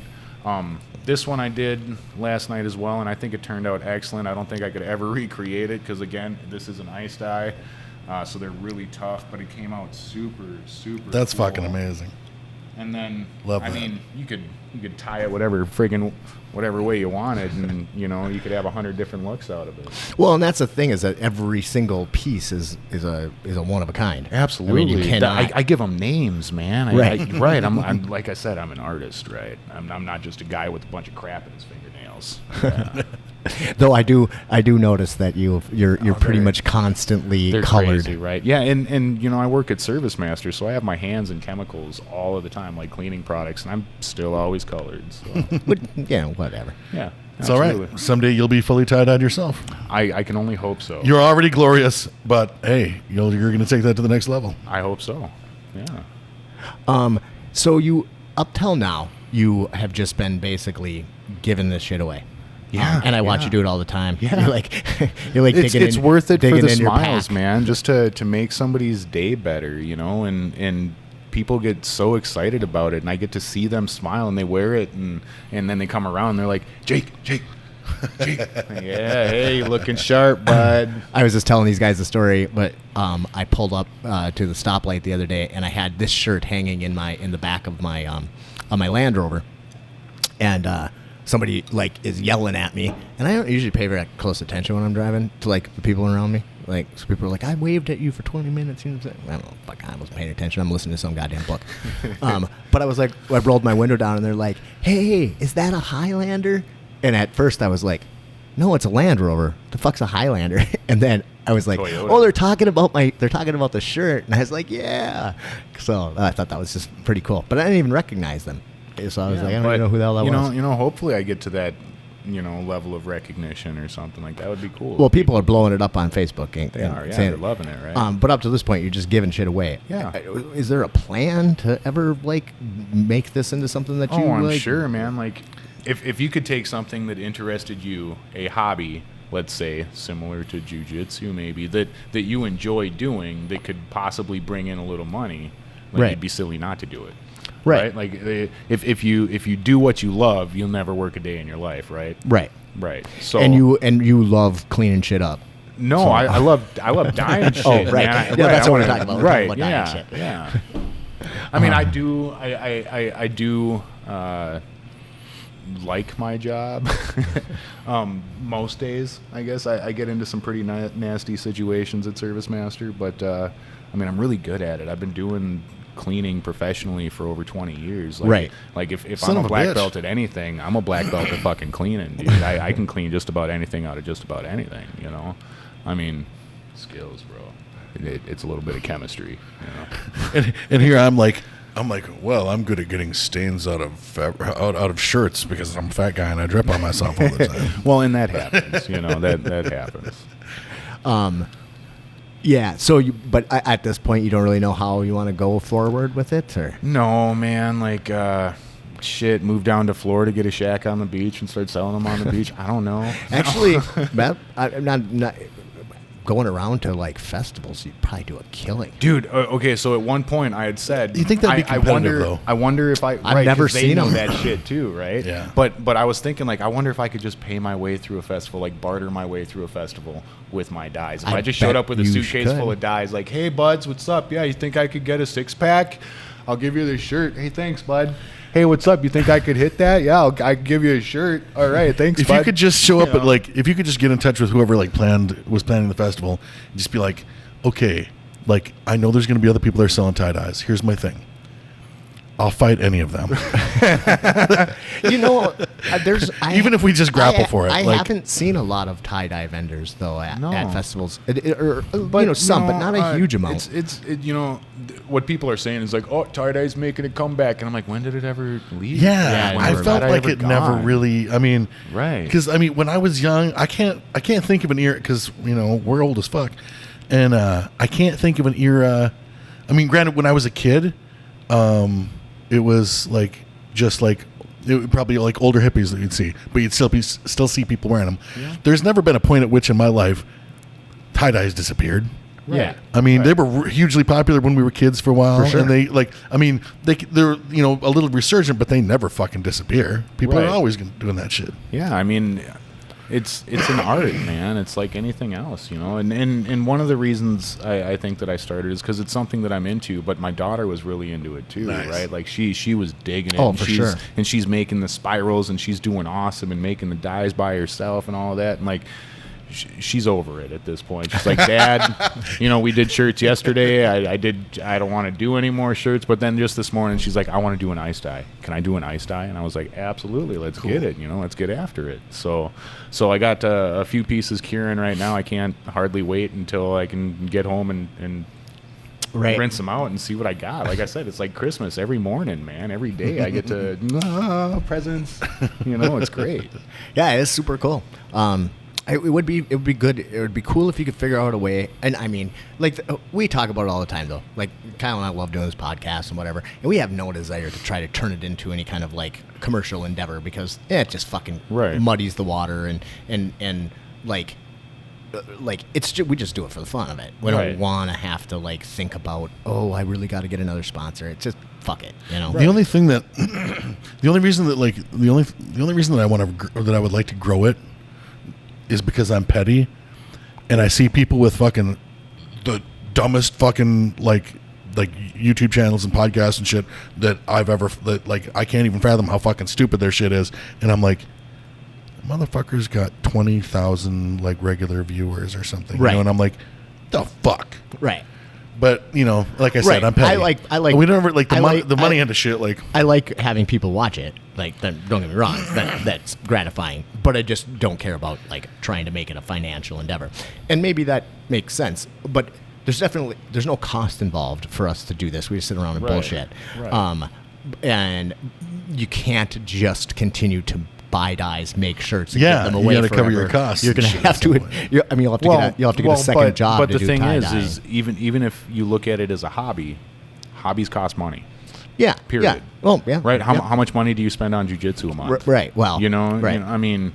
This one I did last night as well, and I think it turned out excellent. I don't think I could ever recreate it because, again, this is an ice dye. So they're really tough, but it came out super That's cool. fucking amazing. And then, Love I that. mean, you could tie it whatever way you wanted, and you could have 100 different looks out of it. Well, and that's the thing is that every single piece is a one of a kind. Absolutely. I mean, you cannot. I give them names, man. Right. Right. I'm like I said, I'm an artist, right? I'm not just a guy with a bunch of crap in his fingernails. Yeah. Though I do notice that you're pretty they're- much constantly They're colored. crazy, right? Yeah, and I work at Service Master, so I have my hands in chemicals all of the time, like cleaning products, and I'm still always colored. So. But, whatever. Yeah, It's all right. absolutely. Someday you'll be fully tie-dyed yourself. I can only hope so. You're already glorious, but hey, you're going to take that to the next level. I hope so. Yeah. So you up till now you have just been basically giving this shit away. Yeah, And I watch yeah. you do it all the time. Yeah. You're like It's digging in, worth it for digging the in your smiles, pack. man. Just to make somebody's day better, and people get so excited about it, and I get to see them smile, and they wear it, and then they come around, and they're like, Jake. Yeah, hey, looking sharp, bud. I was just telling these guys the story, but I pulled up to the stoplight the other day, and I had this shirt hanging in the back of my on my Land Rover, and somebody is yelling at me, and I don't usually pay very close attention when I'm driving to the people around me. So people are like, I waved at you for 20 minutes. I don't know, fuck, I wasn't paying attention. I'm listening to some goddamn book. But I was like, I rolled my window down, and they're like, hey, is that a Highlander? And at first I was like, no, it's a Land Rover. The fuck's a Highlander? And then I was like, Toyota. oh, they're talking about the shirt. And I was like, yeah. So I thought that was just pretty cool. But I didn't even recognize them. So I was like, I don't even know who the hell that was. Hopefully I get to that, level of recognition or something like that. Would be cool. Well, people are blowing it up on Facebook, ain't they? They are, yeah, Saying- they're loving it, right? But up to this point, you're just giving shit away. Yeah. Is there a plan to ever make this into something that you? Oh, I'm sure, man. Like, if you could take something that interested you, a hobby, let's say similar to Jiu-Jitsu, maybe that you enjoy doing, that could possibly bring in a little money, Right. You'd be silly not to do it. Right. Like if you do what you love, you'll never work a day in your life, right? Right. Right. So And you love cleaning shit up. No, So- I love dying shit. Oh, right. Man. Yeah, Right, that's I what we're wanna- talking about. We're Right. talking about yeah. dying shit. Yeah. I mean, I do like my job. Most days, I guess I get into some pretty nasty situations at Service Master, but I mean, I'm really good at it. I've been doing cleaning professionally for over 20 years. Right. Like if Son I'm of a a black bitch. belt at anything, I'm a black belt at fucking cleaning, dude. I can clean just about anything out of just about anything, I mean, skills, bro. It's a little bit of chemistry, And here I'm like, well, I'm good at getting stains out of shirts because I'm a fat guy and I drip on myself all the time. Well, and that happens, that happens. Yeah. So but at this point, you don't really know how you want to go forward with it, or No, man, shit, move down to Florida, get a shack on the beach and start selling them on the beach. I don't know. actually, Matt, I'm not going around to festivals. You'd probably do a killing. Dude, okay, so at one point I had said, You think that'd be competitive, though? I wonder if I've never 'cause they seen know 'em. that shit too, right? Yeah. But I was thinking, I wonder if I could just pay my way through a festival, barter my way through a festival with my dyes. If I I just showed bet up with a you suitcase could. full of dyes, hey buds, what's up? Yeah, you think I could get a 6-pack? I'll give you this shirt. Hey, thanks, bud. Hey, what's up? You think I could hit that? Yeah, I could give you a shirt. All right, thanks, If bud. you could just show up at if you could just get in touch with whoever was planning the festival, and just be like, okay, I know there's going to be other people that are selling tie dyes. Here's my thing. I'll fight any of them, There's even if we just grapple for it. I haven't seen a lot of tie dye vendors though at No. festivals, some, but not a huge amount. It's what people are saying is oh, tie-dye's making a comeback, and I'm like, when did it ever leave? Yeah, Yeah, I never felt Tie-dye like ever it never gone? really. I mean, Right. Because when I was young, I can't think of an era because we're old as fuck, and I can't think of an era. I mean, granted, when I was a kid, it was it would probably older hippies that you'd see, but you'd still see people wearing them. Yeah. There's never been a point at which in my life tie dyes disappeared. Yeah. I mean, Right. they were hugely popular when we were kids for a while, For sure. and they're a little resurgent, but they never fucking disappear. People Right. are always doing that shit. Yeah, I mean, It's an art, man. It's like anything else, you know. And one of the reasons I think that I started is because it's something that I'm into. But my daughter was really into it too, Nice. right? Like she was digging it. Oh, and for sure. And she's making the spirals, and she's doing awesome, and making the dies by herself, and all of that. And like, she's over it at this point. She's like, Dad, you know, we did shirts yesterday. I don't want to do any more shirts. But then just this morning, she's like, I want to do an ice dye. Can I do an ice dye? And I was like, absolutely. Let's get it. You know, let's get after it. So I got a few pieces curing right now. I can't hardly wait until I can get home and rinse them out and see what I got. Like I said, it's like Christmas every morning, man. Every day I get to presents. You know, it's great. Yeah, it's super cool. It would be good. It would be cool if you could figure out a way. And I mean, like we talk about it all the time, though. Like Kyle and I love doing this podcast and whatever, and we have no desire to try to turn it into any kind of like commercial endeavor because it just fucking muddies the water and like it's we just do it for the fun of it. We don't want to have to like think about, oh, I really got to get another sponsor. It's just fuck it, you know. The only thing that the only reason that I want to that I would like to grow it is because I'm petty, and I see people with fucking the dumbest fucking like YouTube channels and podcasts and shit that I've ever like I can't even fathom how fucking stupid their shit is, and I'm like, motherfuckers got 20,000 like regular viewers or something, you know, and I'm like, the fuck, right? But you know, like I said, I'm petty. I like. We don't ever like the money into shit. Like I like having people watch it. Like, don't get me wrong, that's gratifying. But I just don't care about like trying to make it a financial endeavor. And maybe that makes sense. But there's no cost involved for us to do this. We just sit around and bullshit. Right. And you can't just continue to buy dyes, make shirts, and give them away. You got to cover forever. your costs. You're gonna have to. You'll have to get a second job. But to the thing tie-dye. is even if you look at it as a hobby, hobbies cost money. Yeah. Period. Yeah. Well, yeah. Right. Yeah. How much money do you spend on jiu-jitsu a month? Right. Well. You know. Right. I mean,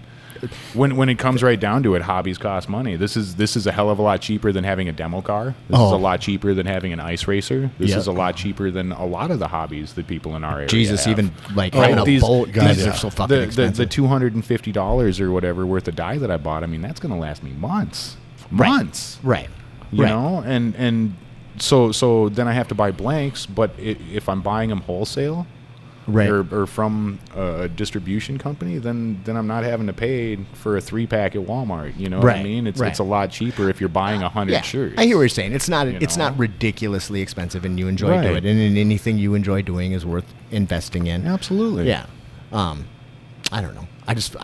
when it comes right down to it, hobbies cost money. This is a hell of a lot cheaper than having a demo car. This is a lot cheaper than having an ice racer. This is a lot cheaper than a lot of the hobbies that people in our area Jesus, have. even like having a bolt. These are so fucking expensive. The $250 or whatever worth of dye that I bought. I mean, that's going to last me months. Months. Right. You know, and so then I have to buy blanks. But if I'm buying them wholesale, or from a distribution company, then I'm not having to pay for a 3-pack at Walmart. You know what I mean? It's a lot cheaper if you're buying 100 shirts. I hear what you're saying. It's not ridiculously expensive, and you enjoy doing it. And anything you enjoy doing is worth investing in. Absolutely. Yeah. I don't know. I just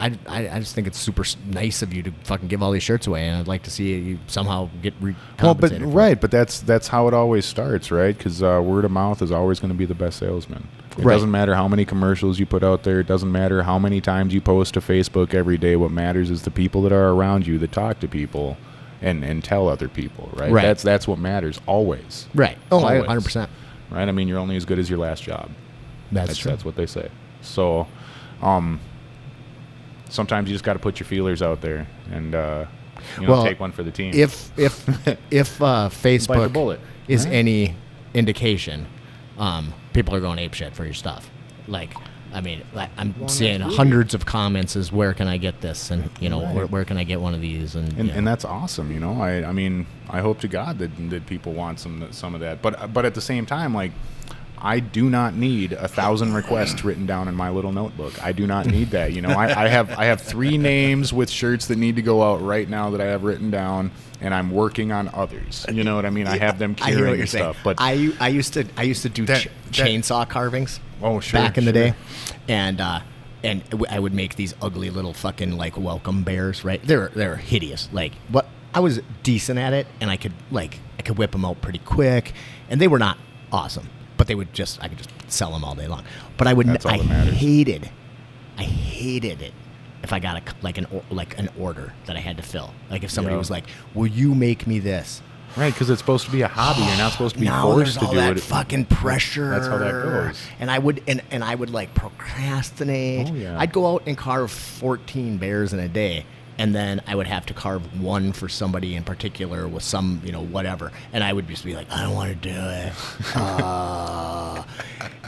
think it's super nice of you to fucking give all these shirts away, and I'd like to see you somehow get compensated. But that's how it always starts, right? Because word of mouth is always going to be the best salesman. It doesn't matter how many commercials you put out there. It doesn't matter how many times you post to Facebook every day. What matters is the people that are around you that talk to people and tell other people, right? That's what matters always. Right. Oh, always. 100%. Right? I mean, you're only as good as your last job. That's true. That's what they say. So, sometimes you just got to put your feelers out there and take one for the team. If Facebook is Right. any indication, people are going apeshit for your stuff. Like, I mean, I'm seeing hundreds of comments as where can I get this, and where can I get one of these, and that's awesome. You know, I mean, I hope to God that people want some of that, but at the same time, like, I do not need 1,000 requests written down in my little notebook. I do not need that. You know, I have 3 names with shirts that need to go out right now that I have written down, and I'm working on others. You know what I mean? I have them curing and stuff. But I used to do chainsaw carvings. Oh, sure. Back in the day, and I would make these ugly little fucking like welcome bears. Right? They're hideous. Like, but I was decent at it, and I could whip them out pretty quick, and they were not awesome. But I could just sell them all day long. But I hated it if I got an order that I had to fill. Like if somebody was like, "Will you make me this?" Right, because it's supposed to be a hobby. You're not supposed to be now forced to there's all do that it. fucking pressure. That's how that goes. And I would like procrastinate. Oh, yeah. I'd go out and carve 14 bears in a day. And then I would have to carve one for somebody in particular with some, whatever. And I would just be like, I don't want to do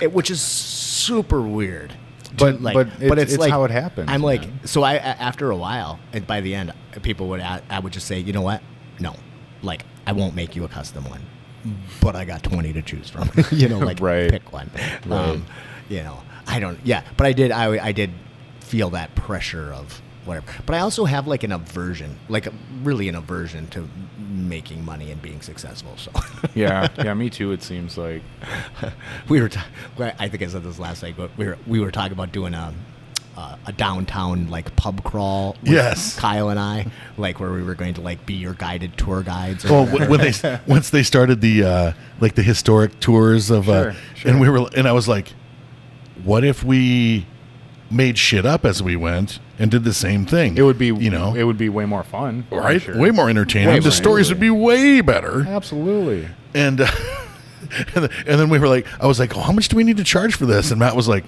it. Which is super weird. But it's like how it happens. I'm like, man. so I after a while, and by the end, people would I would just say, you know what? No, like I won't make you a custom one, but I got 20 to choose from. Like Right. pick one. Right. I don't. Yeah, but I did feel that pressure of whatever. But I also have like an aversion, really an aversion to making money and being successful. So yeah, me too. It seems like we were. I think I said this last night, but we were talking about doing a downtown like pub crawl. With Yes. Kyle and I, like where we were going to like be your guided tour guides. Or Well, whatever. once they started the like the historic tours of, Sure. and I was like, what if we made shit up as we went and did the same thing? it would be it would be way more fun, I'm right, sure. way more entertaining. Way The more stories would be way better. Absolutely. And and then we were like, I was like, oh, how much do we need to charge for this? And Matt was like,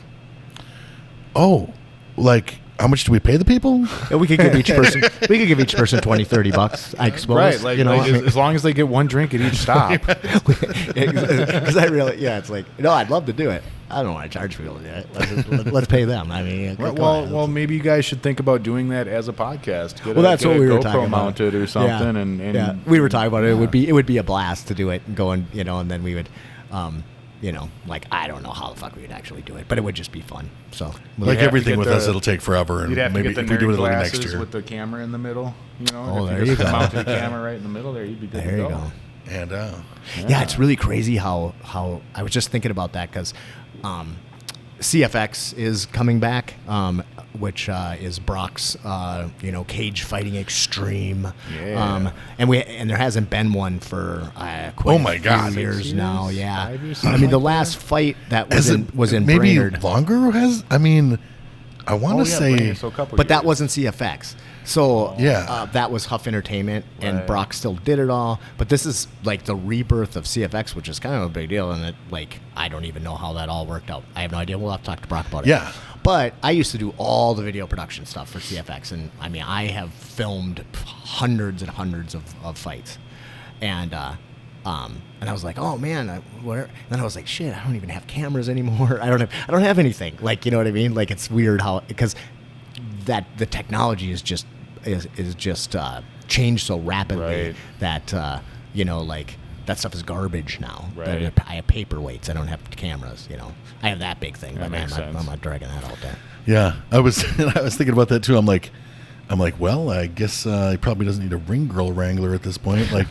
oh, like how much do we pay the people? Yeah, we could give each person $20-$30, I suppose. Right, like, I mean, as long as they get one drink at each stop. because it's like, no, I'd love to do it. I don't want to charge people to do it. Let's pay them. I mean, Right, come on. well, maybe you guys should think about doing that as a podcast. Get That's get what a we were GoPro talking about. mounted or something, and yeah, we were talking about it. It would be a blast to do it and go and and then we would, like I don't know how the fuck we would actually do it, but it would just be fun. So Like have to everything get with the- us, it'll take forever, and You'd have maybe to get if the we do nerd it like glasses next year. with the camera in the middle. Oh, if there you you just go. mounted the camera right in the middle there, you'd be good there to you go. go. And Yeah, it's really crazy how I was just thinking about that because CFX is coming back, which is Brock's, cage fighting extreme. Yeah. And there hasn't been one for quite Oh my God. few years 6 now. years? Yeah, 5 years, I something mean the like last fight that has was in maybe Brainerd. longer has. I mean, I want to say. so a couple But that years. wasn't CFX. So Yeah. that was Huff Entertainment, and Right. Brock still did it all. But this is like the rebirth of CFX, which is kind of a big deal. And I don't even know how that all worked out. I have no idea. We'll have to talk to Brock about it. Yeah. But I used to do all the video production stuff for CFX, and I mean I have filmed hundreds and hundreds of fights, and I was like, oh man, whatever. And then I was like, shit, I don't even have cameras anymore. I don't have anything. Like, you know what I mean? Like, it's weird how because that the technology is just changed so rapidly Right. that like that stuff is garbage now. Right. I have paperweights. I don't have cameras. I have that big thing, That but makes sense. I'm not dragging that all day. Yeah, I was thinking about that too. I'm like, well, I guess he probably doesn't need a ring girl wrangler at this point. Like,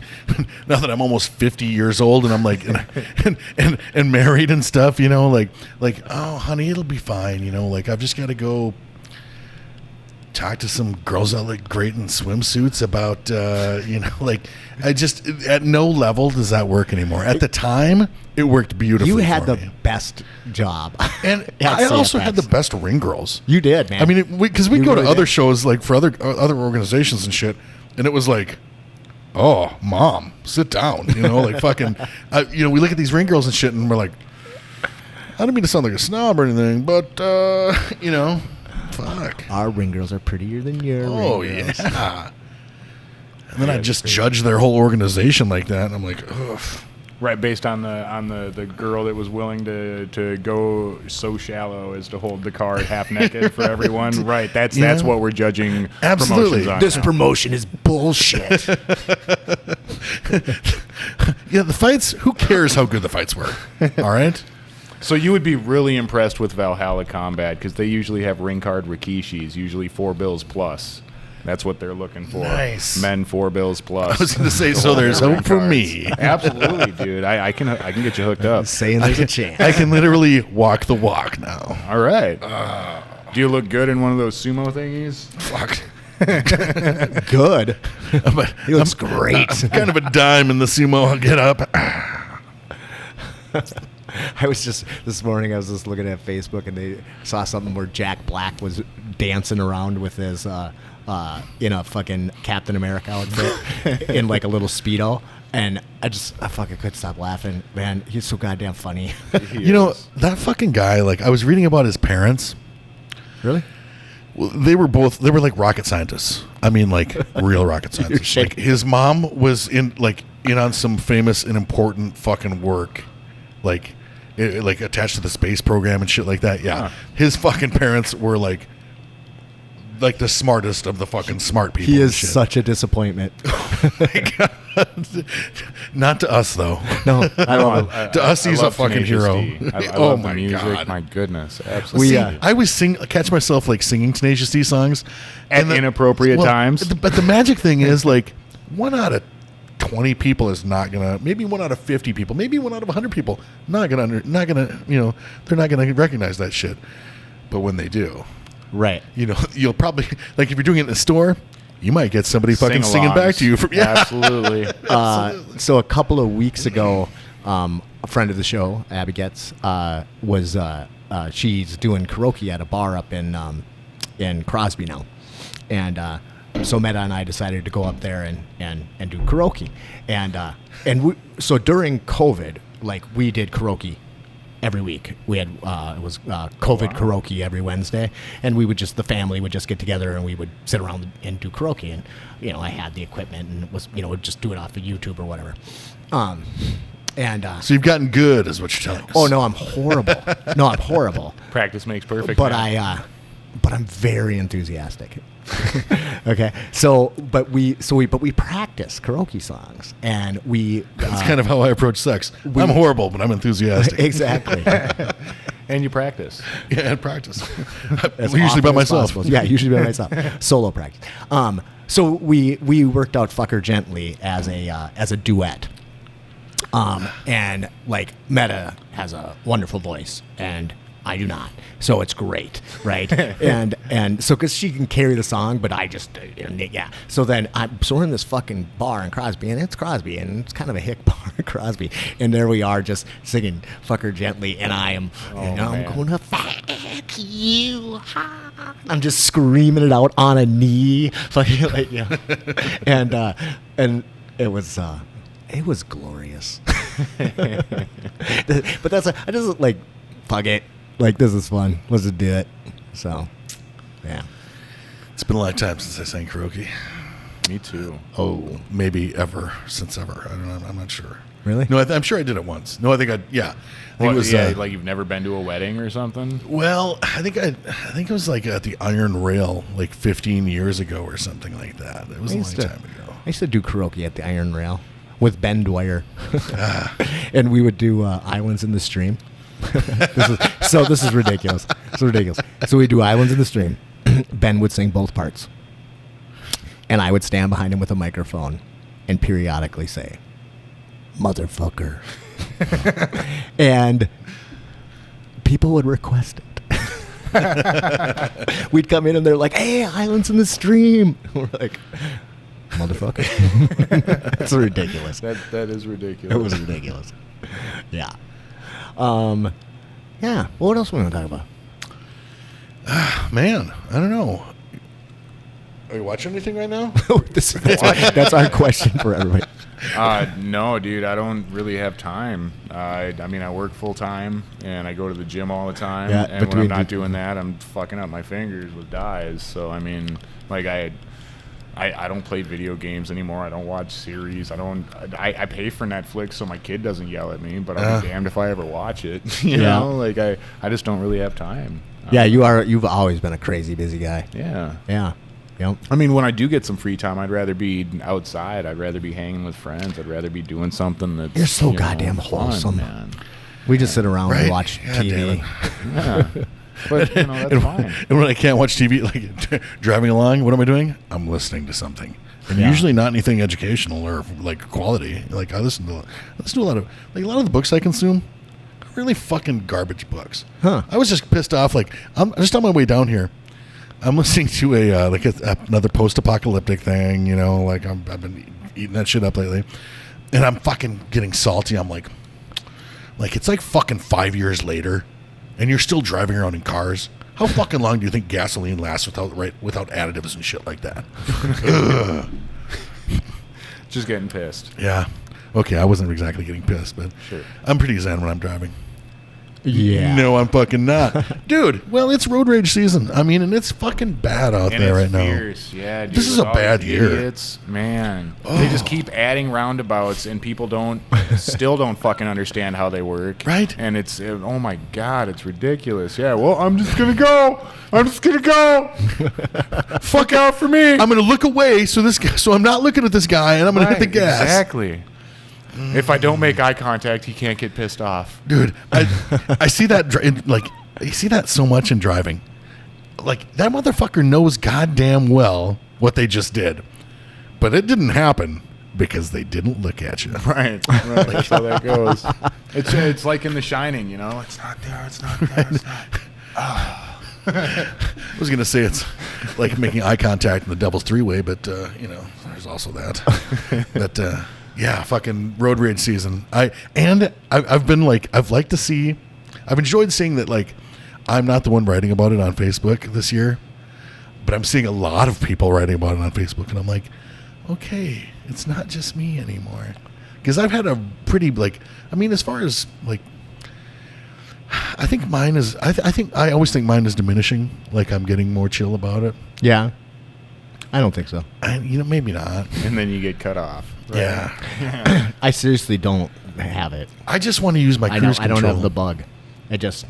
now that I'm almost 50 years old and I'm like, and married and stuff, like, oh, honey, it'll be fine. Like I've just got to go talk to some girls that look great in swimsuits about, like I just, at no level does that work anymore. At the time, it worked beautifully. You had for the me. best job. And at I also CFX. had the best ring girls. You did, man. I mean, because we You go to really other did. shows like for other organizations and shit, and it was like, oh, mom, sit down, like fucking, we look at these ring girls and shit, and we're like, I don't mean to sound like a snob or anything, but fuck. Our ring girls are prettier than your Oh ring girls. yeah. And then I just judge their whole organization like that, and I'm like, ugh. Right, based on the girl that was willing to go so shallow as to hold the card half naked for everyone. Right, that's Yeah. what we're jujudging. Absolutely. Promotions on This now. promotion is bullshit. Yeah, the fights. Who cares how good the fights were? All right. So you would be really impressed with Valhalla Combat because they usually have ring card Rikishis, usually 4 bills plus. That's what they're looking for. Nice. Men 4 bills plus. I was going to say, so there's hope for me. Absolutely, dude. I can get you hooked up. Saying there's a chance. I can literally walk the walk now. All right. Do you look good in one of those sumo thingies? Fuck. Good. But He looks great. I'm kind of a dime in the sumo. I'll get up. I was just this morning. I was just looking at Facebook, and they saw something where Jack Black was dancing around with his in a fucking Captain America outfit in like a little Speedo, and I fucking couldn't stop laughing. Man, he's so goddamn funny. That fucking guy, like, I was reading about his parents. Really? Well, they were like rocket scientists. I mean, like real rocket scientists. Like, his mom was in on some famous and important fucking work. Like, like attached to the space program and shit like that. Yeah, his fucking parents were like the smartest of the fucking smart people. He and is shit. such a disappointment. Not to us though. No, I don't. To us, he's a love fucking Tenacious hero. D. I Oh love my the music. God. My goodness, absolutely. I always catch myself like singing Tenacious D songs At inappropriate times. But the magic thing is like 1 out of 20 people is not gonna. Maybe 1 out of 50 people. Maybe 1 out of 100 people not gonna. They're not gonna recognize that shit. But when they do, Right. you'll probably like if you're doing it in the store. You might get somebody fucking singing back to you. Absolutely. So a couple of weeks ago, a friend of the show, Abby Getz, was she's doing karaoke at a bar up in Crosby now, and so Meta and I decided to go up there and do karaoke, so during COVID, like we did karaoke every week. We had it was COVID karaoke every Wednesday, and the family would just get together and we would sit around and do karaoke. And I had the equipment and it was would just do it off of YouTube or whatever. So you've gotten good, is what you're telling us. Oh no, I'm horrible. No, I'm horrible. Practice makes perfect. But man. but I'm very enthusiastic. Okay, but we practice karaoke songs, and That's kind of how I approach sex. I'm horrible, but I'm enthusiastic. Exactly. And you practice. Yeah, and practice. As Usually by often as myself. possible. Yeah, usually by myself. Solo practice. So we worked out "Fuck Her Gently" as a duet. And like Meta has a wonderful voice, and I do not. So it's great, right? and so because she can carry the song, but I just yeah. So then we're in this fucking bar in Crosby, and it's Crosby, and it's kind of a hick bar in Crosby, and there we are just singing "Fuck Her Gently," and I am, I'm gonna fuck you. I'm just screaming it out on a knee, fucking and it was glorious. But I just like, fuck it. Like, this is fun. Let's just do it. So, yeah. It's been a long time since I sang karaoke. Me too. Oh, maybe since ever. I don't know. I'm not sure. Really? No, I'm sure I did it once. No, I think it was like you've never been to a wedding or something. Well, I think it was like at the Iron Rail like 15 years ago or something like that. It was a long time ago. I used to do karaoke at the Iron Rail with Ben Dwyer. And we would do Islands in the Stream. This is ridiculous. It's ridiculous. So we do Islands in the Stream. Ben would sing both parts. And I would stand behind him with a microphone and periodically say, "Motherfucker." And people would request it. We'd come in and they're like, "Hey, Islands in the Stream." We're like, "Motherfucker." It's ridiculous. That is ridiculous. It was ridiculous. Yeah. Yeah. Well, what else are we going to talk about? Man, I don't know. Are you watching anything right now? That's our question for everybody. No, dude, I don't really have time. I mean, I work full time and I go to the gym all the time. Yeah, and when I'm not doing that, I'm fucking up my fingers with dyes. So I mean, like I don't play video games anymore. I don't watch series. I pay for Netflix so my kid doesn't yell at me, but I'll be damned if I ever watch it. You know, like I just don't really have time. Yeah, you've always been a crazy busy guy. Yeah. Yeah. Yep. I mean, when I do get some free time, I'd rather be outside. I'd rather be hanging with friends. I'd rather be doing something that's You're so goddamn fun, wholesome, man. We just sit around and watch God TV. Yeah. But that's fine. And when I can't watch TV, like driving along, what am I doing? I'm listening to something, and usually not anything educational or like quality. Like I listen to a lot of the books I consume, are really fucking garbage books. Huh. I was just pissed off. Like I'm just on my way down here. I'm listening to another post-apocalyptic thing. You know, like I've been eating that shit up lately, and I'm fucking getting salty. I'm like it's like fucking 5 years later. And you're still driving around in cars. How fucking long do you think gasoline lasts without additives and shit like that? Just getting pissed. Yeah. Okay, I wasn't exactly getting pissed, but Sure. I'm pretty zen when I'm driving. Yeah. No, I'm fucking not. Dude, well, it's road rage season. I mean, and it's fucking bad out And there it's right fierce. Yeah, dude. This is with a all bad these year. idiots, man. They just keep adding roundabouts, and people still don't fucking understand how they work. Right. And oh my God, it's ridiculous. Yeah, well, I'm just going to go. I'm just going to go. Fuck out for me. now. I'm going to look away so I'm not looking at this guy, and I'm going to hit the gas. Exactly. If I don't make eye contact, he can't get pissed off. Dude, I see that you see that so much in driving. Like, that motherfucker knows goddamn well what they just did, but it didn't happen because they didn't look at you. Right. That's how that goes. It's like in The Shining, you know. It's not there. It's not there. It's not. I was gonna say it's like making eye contact in the Devil's Three-Way, but there's also that. But yeah, fucking road rage season. I've enjoyed seeing that. Like, I'm not the one writing about it on Facebook this year, but I'm seeing a lot of people writing about it on Facebook, and I'm like, okay, it's not just me anymore. Because I've had a pretty as far as I think mine is. I always think mine is diminishing. Like, I'm getting more chill about it. Yeah. I don't think so. Maybe not. And then you get cut off. Right? Yeah. I seriously don't have it. I just want to use my cruise I don't control. have the bug. I just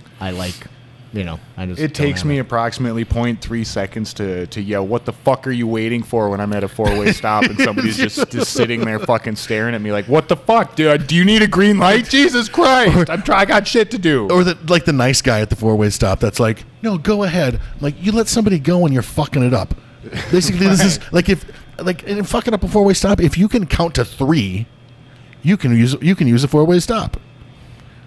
It takes me approximately 0.3 seconds to yell, "What the fuck are you waiting for?" when I'm at a four-way stop and somebody's just sitting there fucking staring at me like, "What the fuck, dude? Do you need a green light? Jesus Christ! I got shit to do." Or the nice guy at the four-way stop that's like, no, go ahead. Like, you let somebody go when you're fucking it up. Basically, this is like in fucking up a four-way stop. If you can count to 3, you can use a four-way stop.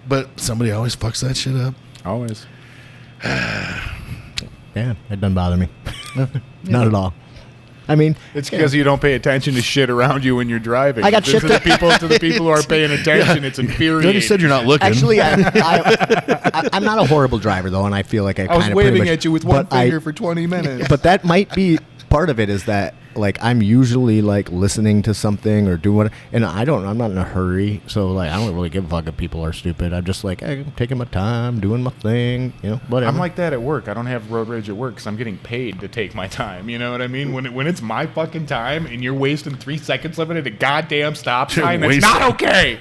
But somebody always fucks that shit up. Always. Yeah, it doesn't bother me. Not at all. I mean, It's because you don't pay attention to shit around you when you're driving. I got to shit the people who are paying attention. It's You infuriating. already said you're not looking. actually, I'm not a horrible driver though, and I feel like I was kind of waving at you with one finger for 20 minutes. But that might be part of it, is that like I'm usually like listening to something or doing, and I'm not in a hurry, so like I don't really give a fuck if people are stupid. I'm just like, hey, I'm taking my time, doing my thing, whatever. I'm like that at work. I don't have road rage at work because I'm getting paid to take my time. You know what I mean? When it's my fucking time and you're wasting 3 seconds of it at a goddamn stop sign, that's not okay.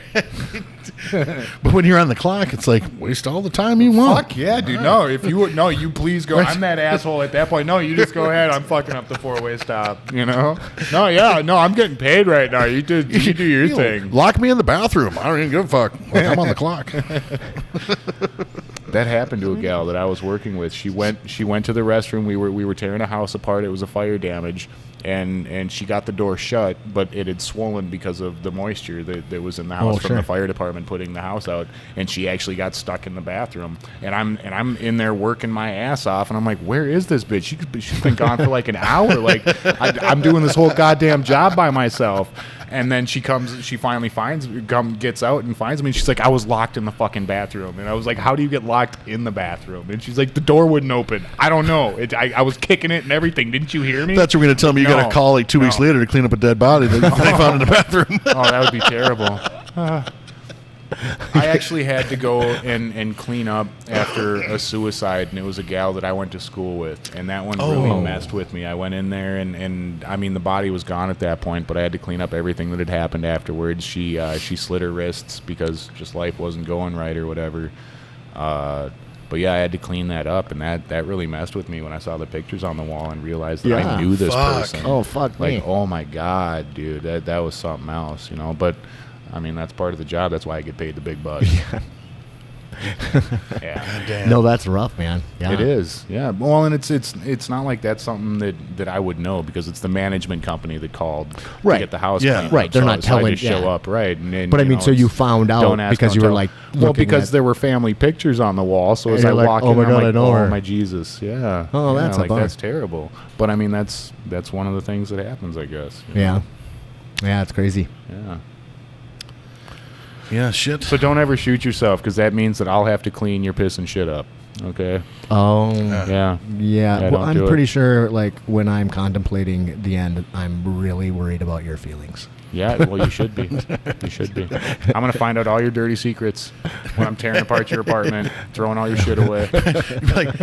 But when you're on the clock, it's like, waste all the time you want. Fuck yeah, dude. No, you please go. Right. I'm that asshole at that point. No, you just go ahead. I'm fucking up the four-way stop. You know? No, yeah, no, I'm getting paid right now. You do your thing. Lock me in the bathroom. I don't even give a fuck. Like, I'm on the clock. That happened to a gal that I was working with. She went to the restroom. We were tearing a house apart. It was a fire damage, and she got the door shut, but it had swollen because of the moisture that was in the house from the fire department putting the house out. And she actually got stuck in the bathroom. And I'm in there working my ass off, and I'm like, where is this bitch? She's been gone for like an hour. Like I'm doing this whole goddamn job by myself. And then she finally gets out and finds me. And she's like, I was locked in the fucking bathroom. And I was like, how do you get locked in the bathroom? And she's like, the door wouldn't open. I don't know. I was kicking it and everything. Didn't you hear me? That's what we're going to tell me. You got to call like 2 weeks later to clean up a dead body that they found in the bathroom. Oh, that would be terrible. I actually had to go and clean up after a suicide, and it was a gal that I went to school with, and that one really messed with me. I went in there, and I mean, the body was gone at that point, but I had to clean up everything that had happened afterwards. She slit her wrists because just life wasn't going right or whatever. But yeah, I had to clean that up, and that really messed with me when I saw the pictures on the wall and realized that I knew this person. Oh, fuck me. Like, oh my God, dude, that was something else, But I mean, that's part of the job. That's why I get paid the big bucks. Yeah. No, that's rough, man. Yeah. It is. Yeah. Well, and it's not like that's something that I would know because it's the management company that called to get the house cleaned up. Right. They're not telling. I just show up. Right. And, but I mean, so you found out because you were like, well, because there were family pictures on the wall. So as I walk in, I'm like, oh my Jesus, yeah. Oh, that's like that's terrible. But I mean, that's one of the things that happens, I guess. Yeah. Yeah, it's crazy. Yeah. Yeah, shit. So don't ever shoot yourself because that means that I'll have to clean your piss and shit up. Okay. Oh. Yeah. Yeah. Well, I'm pretty sure, like, when I'm contemplating the end, I'm really worried about your feelings. Yeah, well, you should be. You should be. I'm going to find out all your dirty secrets when I'm tearing apart your apartment, throwing all your shit away. You'd be like,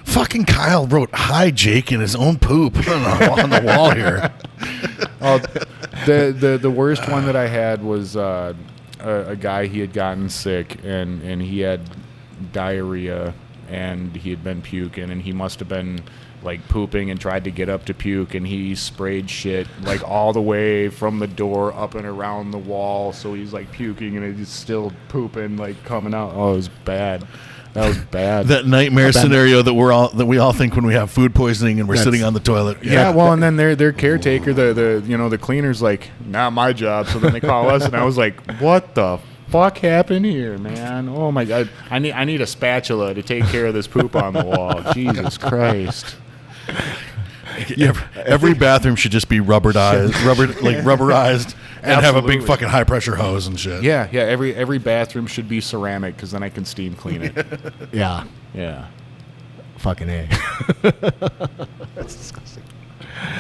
fucking Kyle wrote "Hi Jake" in his own poop on the wall here. Oh, the worst one that I had was a guy. He had gotten sick and he had diarrhea and he had been puking and he must have been like pooping and tried to get up to puke, and he sprayed shit like all the way from the door up and around the wall, so he's like puking and he's still pooping like coming out. Oh, it was bad. That was bad. That nightmare scenario that we all think when we have food poisoning and we're sitting on the toilet. Yeah, well, and then their caretaker, the cleaner's like, not my job. So then they call us, and I was like, what the fuck happened here, man? Oh my god, I need a spatula to take care of this poop on the wall. Jesus Christ. Every bathroom should just be rubberized, and have a big fucking high pressure hose and shit. Yeah. Every bathroom should be ceramic because then I can steam clean it. Yeah. Yeah. Fucking A. That's disgusting.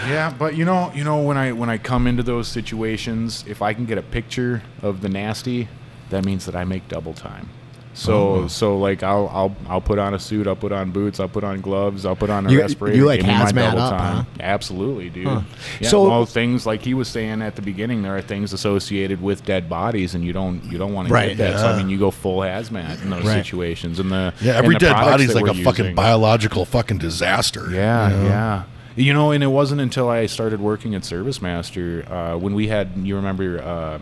Yeah, but you know when I come into those situations, if I can get a picture of the nasty, that means that I make double time. So like I'll put on a suit, I'll put on boots, I'll put on gloves, I'll put on a respirator. You like give me my hazmat double up, time. huh? Absolutely, dude. Huh. Yeah, So well, things like he was saying at the beginning, there are things associated with dead bodies, and you don't want to get that. So I mean, you go full hazmat in those situations, and every dead body's like a using, fucking biological fucking disaster. Yeah. And it wasn't until I started working at Service Master when we had, you remember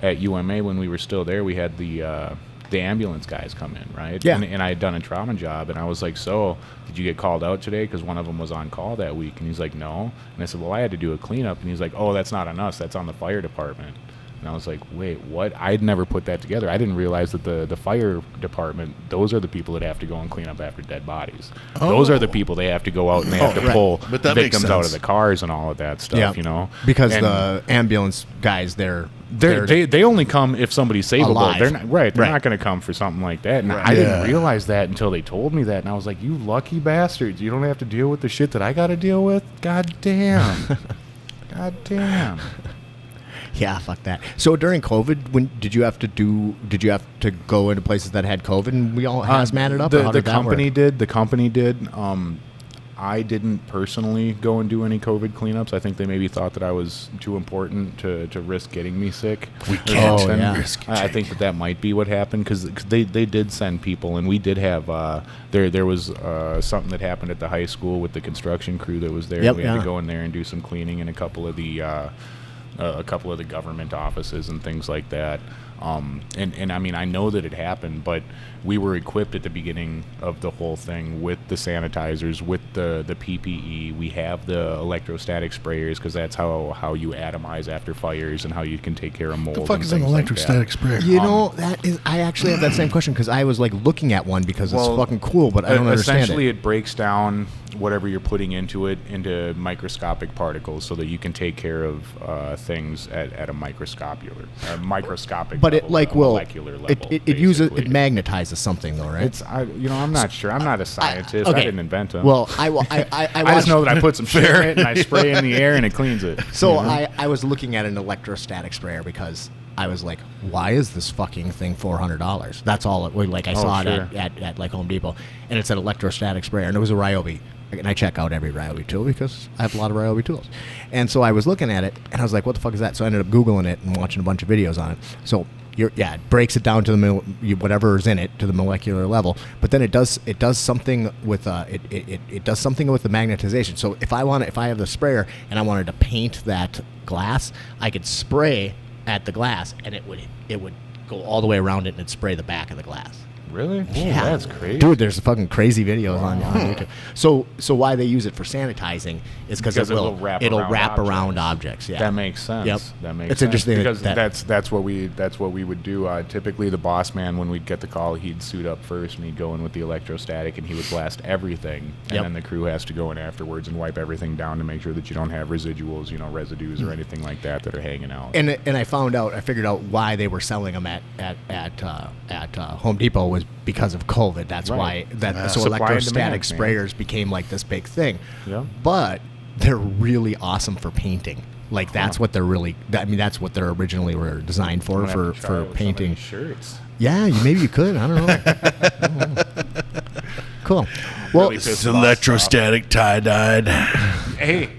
at UMA when we were still there, we had the ambulance guys come in, right? Yeah. And I had done a trauma job, and I was like, so did you get called out today? Because one of them was on call that week. And he's like, no. And I said, well, I had to do a cleanup. And he's like, oh, that's not on us. That's on the fire department. And I was like, wait, what? I'd never put that together. I didn't realize that the fire department, those are the people that have to go and clean up after dead bodies. Those are the people they have to go out and they have to pull victims out of the cars and all of that stuff, Because the ambulance guys, they only come if somebody's savable. Alive. They're not going to come for something like that. And I didn't realize that until they told me that. And I was like, you lucky bastards. You don't have to deal with the shit that I got to deal with? God damn. God damn. Yeah, fuck that. So during COVID, did you have to go into places that had COVID and we all hazmated up? The company did. The company did. I didn't personally go and do any COVID cleanups. I think they maybe thought that I was too important to risk getting me sick. We can't risk it. I think that might be what happened because they did send people, and we did have there was something that happened at the high school with the construction crew that was there. Yep, we had to go in there and do some cleaning in a couple of the government offices and things like that. And I mean, I know that it happened, but we were equipped at the beginning of the whole thing with the sanitizers, with the PPE. We have the electrostatic sprayers because that's how you atomize after fires and how you can take care of mold. What the fuck is an electrostatic sprayer? I actually have that same question because I was like looking at one because it's fucking cool, but I don't understand it. Essentially, it breaks down whatever you're putting into it into microscopic particles so that you can take care of things at a microscopic but level, it like molecular level. It magnetizes something though, right? I'm not sure. I'm not a scientist. Okay. I didn't invent them. Well, I just know that I put some shit in it and I spray in the air and it cleans it. So I was looking at an electrostatic sprayer because I was like, why is this fucking thing $400? That's all I saw it at like Home Depot, and it's an electrostatic sprayer, and it was a Ryobi. And I check out every Ryobi tool because I have a lot of Ryobi tools. And so I was looking at it, and I was like, what the fuck is that? So I ended up Googling it and watching a bunch of videos on it. So it breaks it down to whatever is in it to the molecular level. But then it does something with it does something with the magnetization. So if I have the sprayer and I wanted to paint that glass, I could spray at the glass and it would go all the way around it and it'd spray the back of the glass. Really? Yeah, that's crazy. Dude, there's fucking crazy videos on YouTube. So why they use it for sanitizing is because it'll wrap around objects. Yeah, that makes sense. Yep. That makes it's sense. Interesting because that's what we would do. Typically, the boss man, when we'd get the call, he'd suit up first and he'd go in with the electrostatic and he would blast everything, and then the crew has to go in afterwards and wipe everything down to make sure that you don't have residuals, residues or anything like that are hanging out. And I figured out why they were selling them at Home Depot was because of COVID. That's why so electrostatic sprayers became like this big thing. Yeah. But they're really awesome for painting. Like that's what they're really. I mean, that's what they're originally were designed for I'm gonna have to try it with painting. somebody's shirts. Yeah, maybe you could. I don't know. I don't know. Cool. Well, Really It's pissed the boss electrostatic tie-dyed. Hey,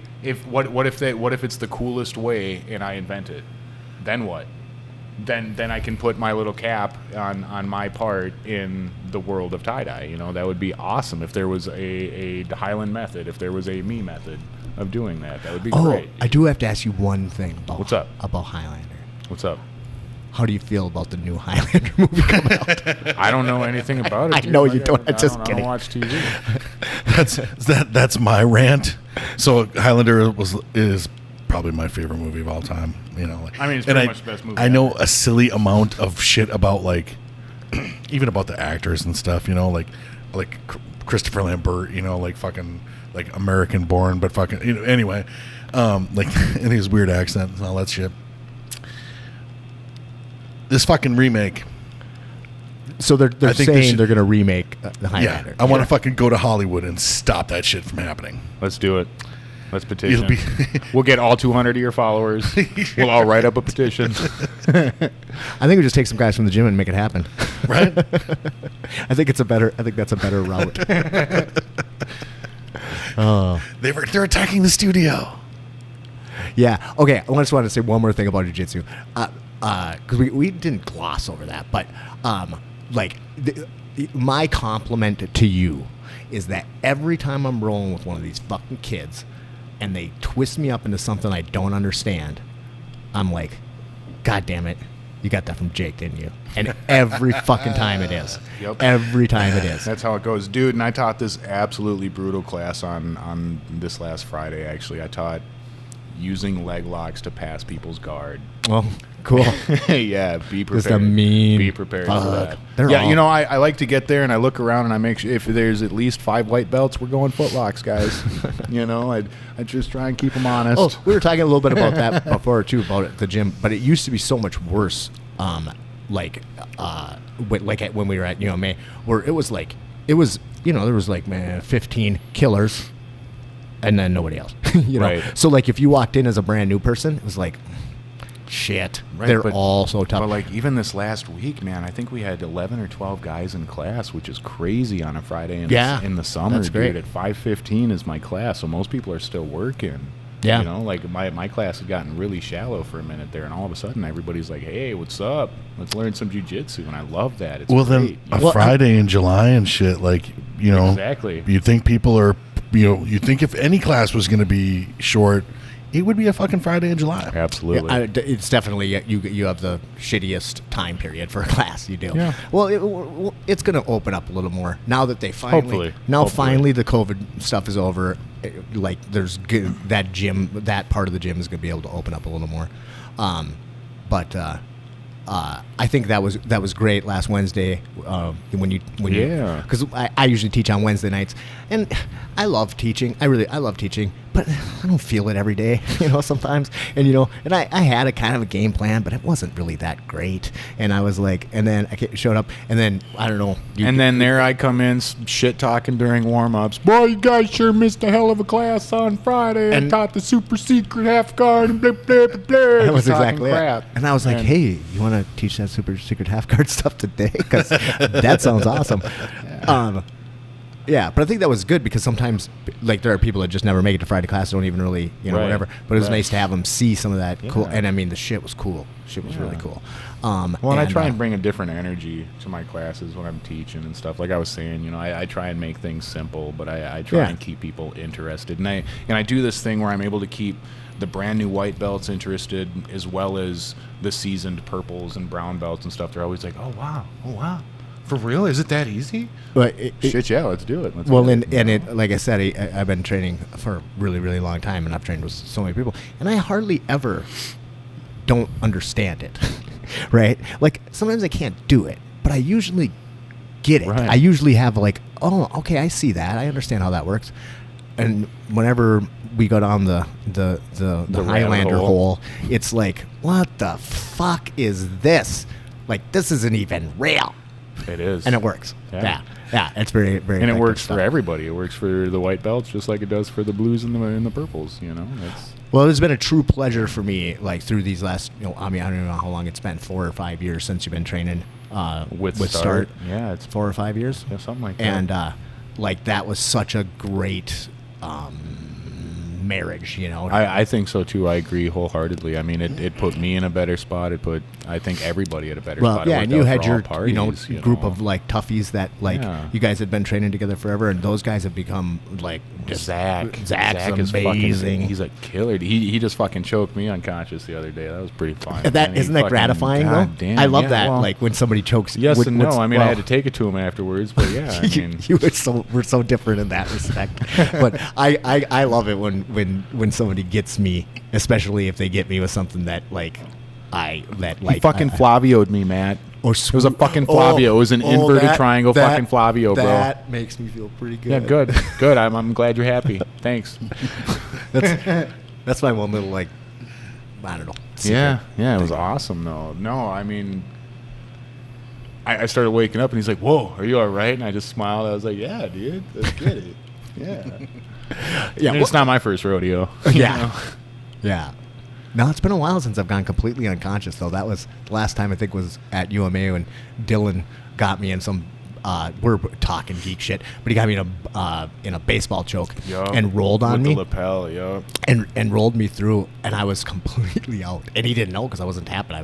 what if it's the coolest way and I invent it? Then what? Then I can put my little cap on my part in the world of tie-dye. You know, that would be awesome if there was a Highland method, if there was a me method of doing that. That would be great. I do have to ask you one thing about What's up? about Highlander. What's up? How do you feel about the new Highlander movie coming out? I don't know anything about it. I dude. know Like, you don't. I'm just I kidding. don't watch TV. That's my rant. So Highlander is probably my favorite movie of all time. You know, I mean, it's and pretty much the best movie I know ever. a silly amount of shit about like, even about the actors and stuff. You know, like Christopher Lambert. You know, like fucking like American born, but fucking anyway, like and his weird accent and all that shit. This fucking remake. So they're I think they saying should- they're going to remake the Highlander. Yeah, I want to fucking go to Hollywood and stop that shit from happening. Let's do it. Let's petition. It'll be We'll get all 200 of your followers. We'll all write up a petition. I think we just take some guys from the gym and make it happen. right. I think that's a better route. They're attacking the studio. Yeah. Okay. I just wanted to say one more thing about jiu-jitsu, because we didn't gloss over that, but my compliment to you is that every time I'm rolling with one of these fucking kids, and they twist me up into something I don't understand, I'm like, God damn it, you got that from Jake, didn't you? And every fucking time it is. Yep. Every time it is. That's how it goes, dude. And I taught this absolutely brutal class on this last Friday. Actually, I taught using leg locks to pass people's guard. Well, cool. Yeah, be prepared. Just a mean be prepared for fuck. that. They're Yeah, all- you know, I like to get there and I look around and I make sure if there's at least 5 white belts, we're going footlocks, guys. You know, I just try and keep them honest. Oh, we were talking a little bit about that before too, about it, the gym, but it used to be so much worse. When we were at UMA, where there was 15 killers, and then nobody else. You know, Right. so like if you walked in as a brand new person, it was like, shit, Right, they're but- all so tough. But like even this last week, man, I think we had 11 or 12 guys in class, which is crazy on a Friday in the summer. that's great. Dude, at 5:15 is my class, so most people are still working. Yeah. You know, like my class had gotten really shallow for a minute there, and all of a sudden everybody's like, "Hey, what's up? Let's learn some jiu-jitsu," and I love that. It's Well, great. then You know? Friday in July and shit, like, you know, Exactly. you think people are, you think if any class was going to be short, it would be a fucking Friday in July. Absolutely. Yeah, it's definitely you have the shittiest time period for a class. You do. Yeah. Well, it's going to open up a little more now that they Hopefully. finally the COVID stuff is over. Like there's that part of the gym is going to be able to open up a little more. But I think that was great last Wednesday when you because I usually teach on Wednesday nights, and I love teaching. I love teaching, but I don't feel it every day, sometimes. And and I had a kind of a game plan, but it wasn't really that great. And I was like, and then I showed up, and then I don't know. And then there I come in shit talking during warm-ups. Boy, you guys sure missed a hell of a class on Friday. And- I taught the super secret half guard and blah, blah, blah, blah. That was Talking exactly crap. it. And I was like, hey, you want to teach that super secret half guard stuff today? Because that sounds awesome. Yeah, but I think that was good because sometimes, like, there are people that just never make it to Friday class, don't even really, Right. whatever. But it was Right. nice to have them see some of that cool. Yeah. And I mean, the shit was cool. Shit was really cool. Well, and I try and bring a different energy to my classes when I'm teaching and stuff. Like I was saying, I try and make things simple, but I try Yeah. and keep people interested. And I do this thing where I'm able to keep the brand new white belts interested as well as the seasoned purples and brown belts and stuff. They're always like, oh, wow. For real? Is it that easy? But Shit, yeah, let's do it. Well, like I said, I've been training for a really, really long time, and I've trained with so many people, and I hardly ever don't understand it, right? Like, sometimes I can't do it, but I usually get it. Right. I usually have like, oh, okay, I see that. I understand how that works. And whenever we go down the Highlander rabbit hole, it's like, what the fuck is this? Like, this isn't even real. It is. And it works. Yeah, it's very, very. And it effective works stuff. for everybody. It works for the white belts just like it does for the blues and the purples. You know, it's Well, it's been a true pleasure for me, like through these last, I mean, I don't know how long it's been, 4 or 5 years since you've been training with Start. Yeah, it's 4 or 5 years. yeah, something like that. And like that was such a great marriage, I think so too. I agree wholeheartedly. I mean, it put me in a better spot. It put, I think, everybody at a better spot. Yeah, It and worked you out had for your, all parties, group of like toughies that like Yeah. you guys had been training together forever, and those guys have become like just Zach's is amazing. amazing. He's a killer. He just fucking choked me unconscious the other day. That was pretty fun. That man. He isn't that fucking- gratifying though? God damn, I love yeah, that, well, like when somebody chokes. yes with- and no. what's- I mean, I well, had to take it to him afterwards, but yeah, I mean, you we're so different in that respect. But I love it when somebody gets me, especially if they get me with something that like he fucking Flavio'd me, Matt. It was a fucking Flavio. It was an inverted triangle fucking Flavio, bro. That makes me feel pretty good. Yeah, good. I'm glad you're happy. Thanks. That's my one little like, I don't know. Yeah, secret it was thing. awesome though. No, I mean, I started waking up and he's like, "Whoa, are you all right?" And I just smiled. I was like, "Yeah, dude, let's get it." Yeah, Yeah, and it's not my first rodeo. you Yeah. know? Yeah. No, it's been a while since I've gone completely unconscious, though. That was the last time I think was at UMA when Dylan got me in some. We're talking geek shit, but he got me in a baseball choke Yup. and rolled on with me the lapel. Yup. and rolled me through, and I was completely out, and he didn't know because I wasn't tapping.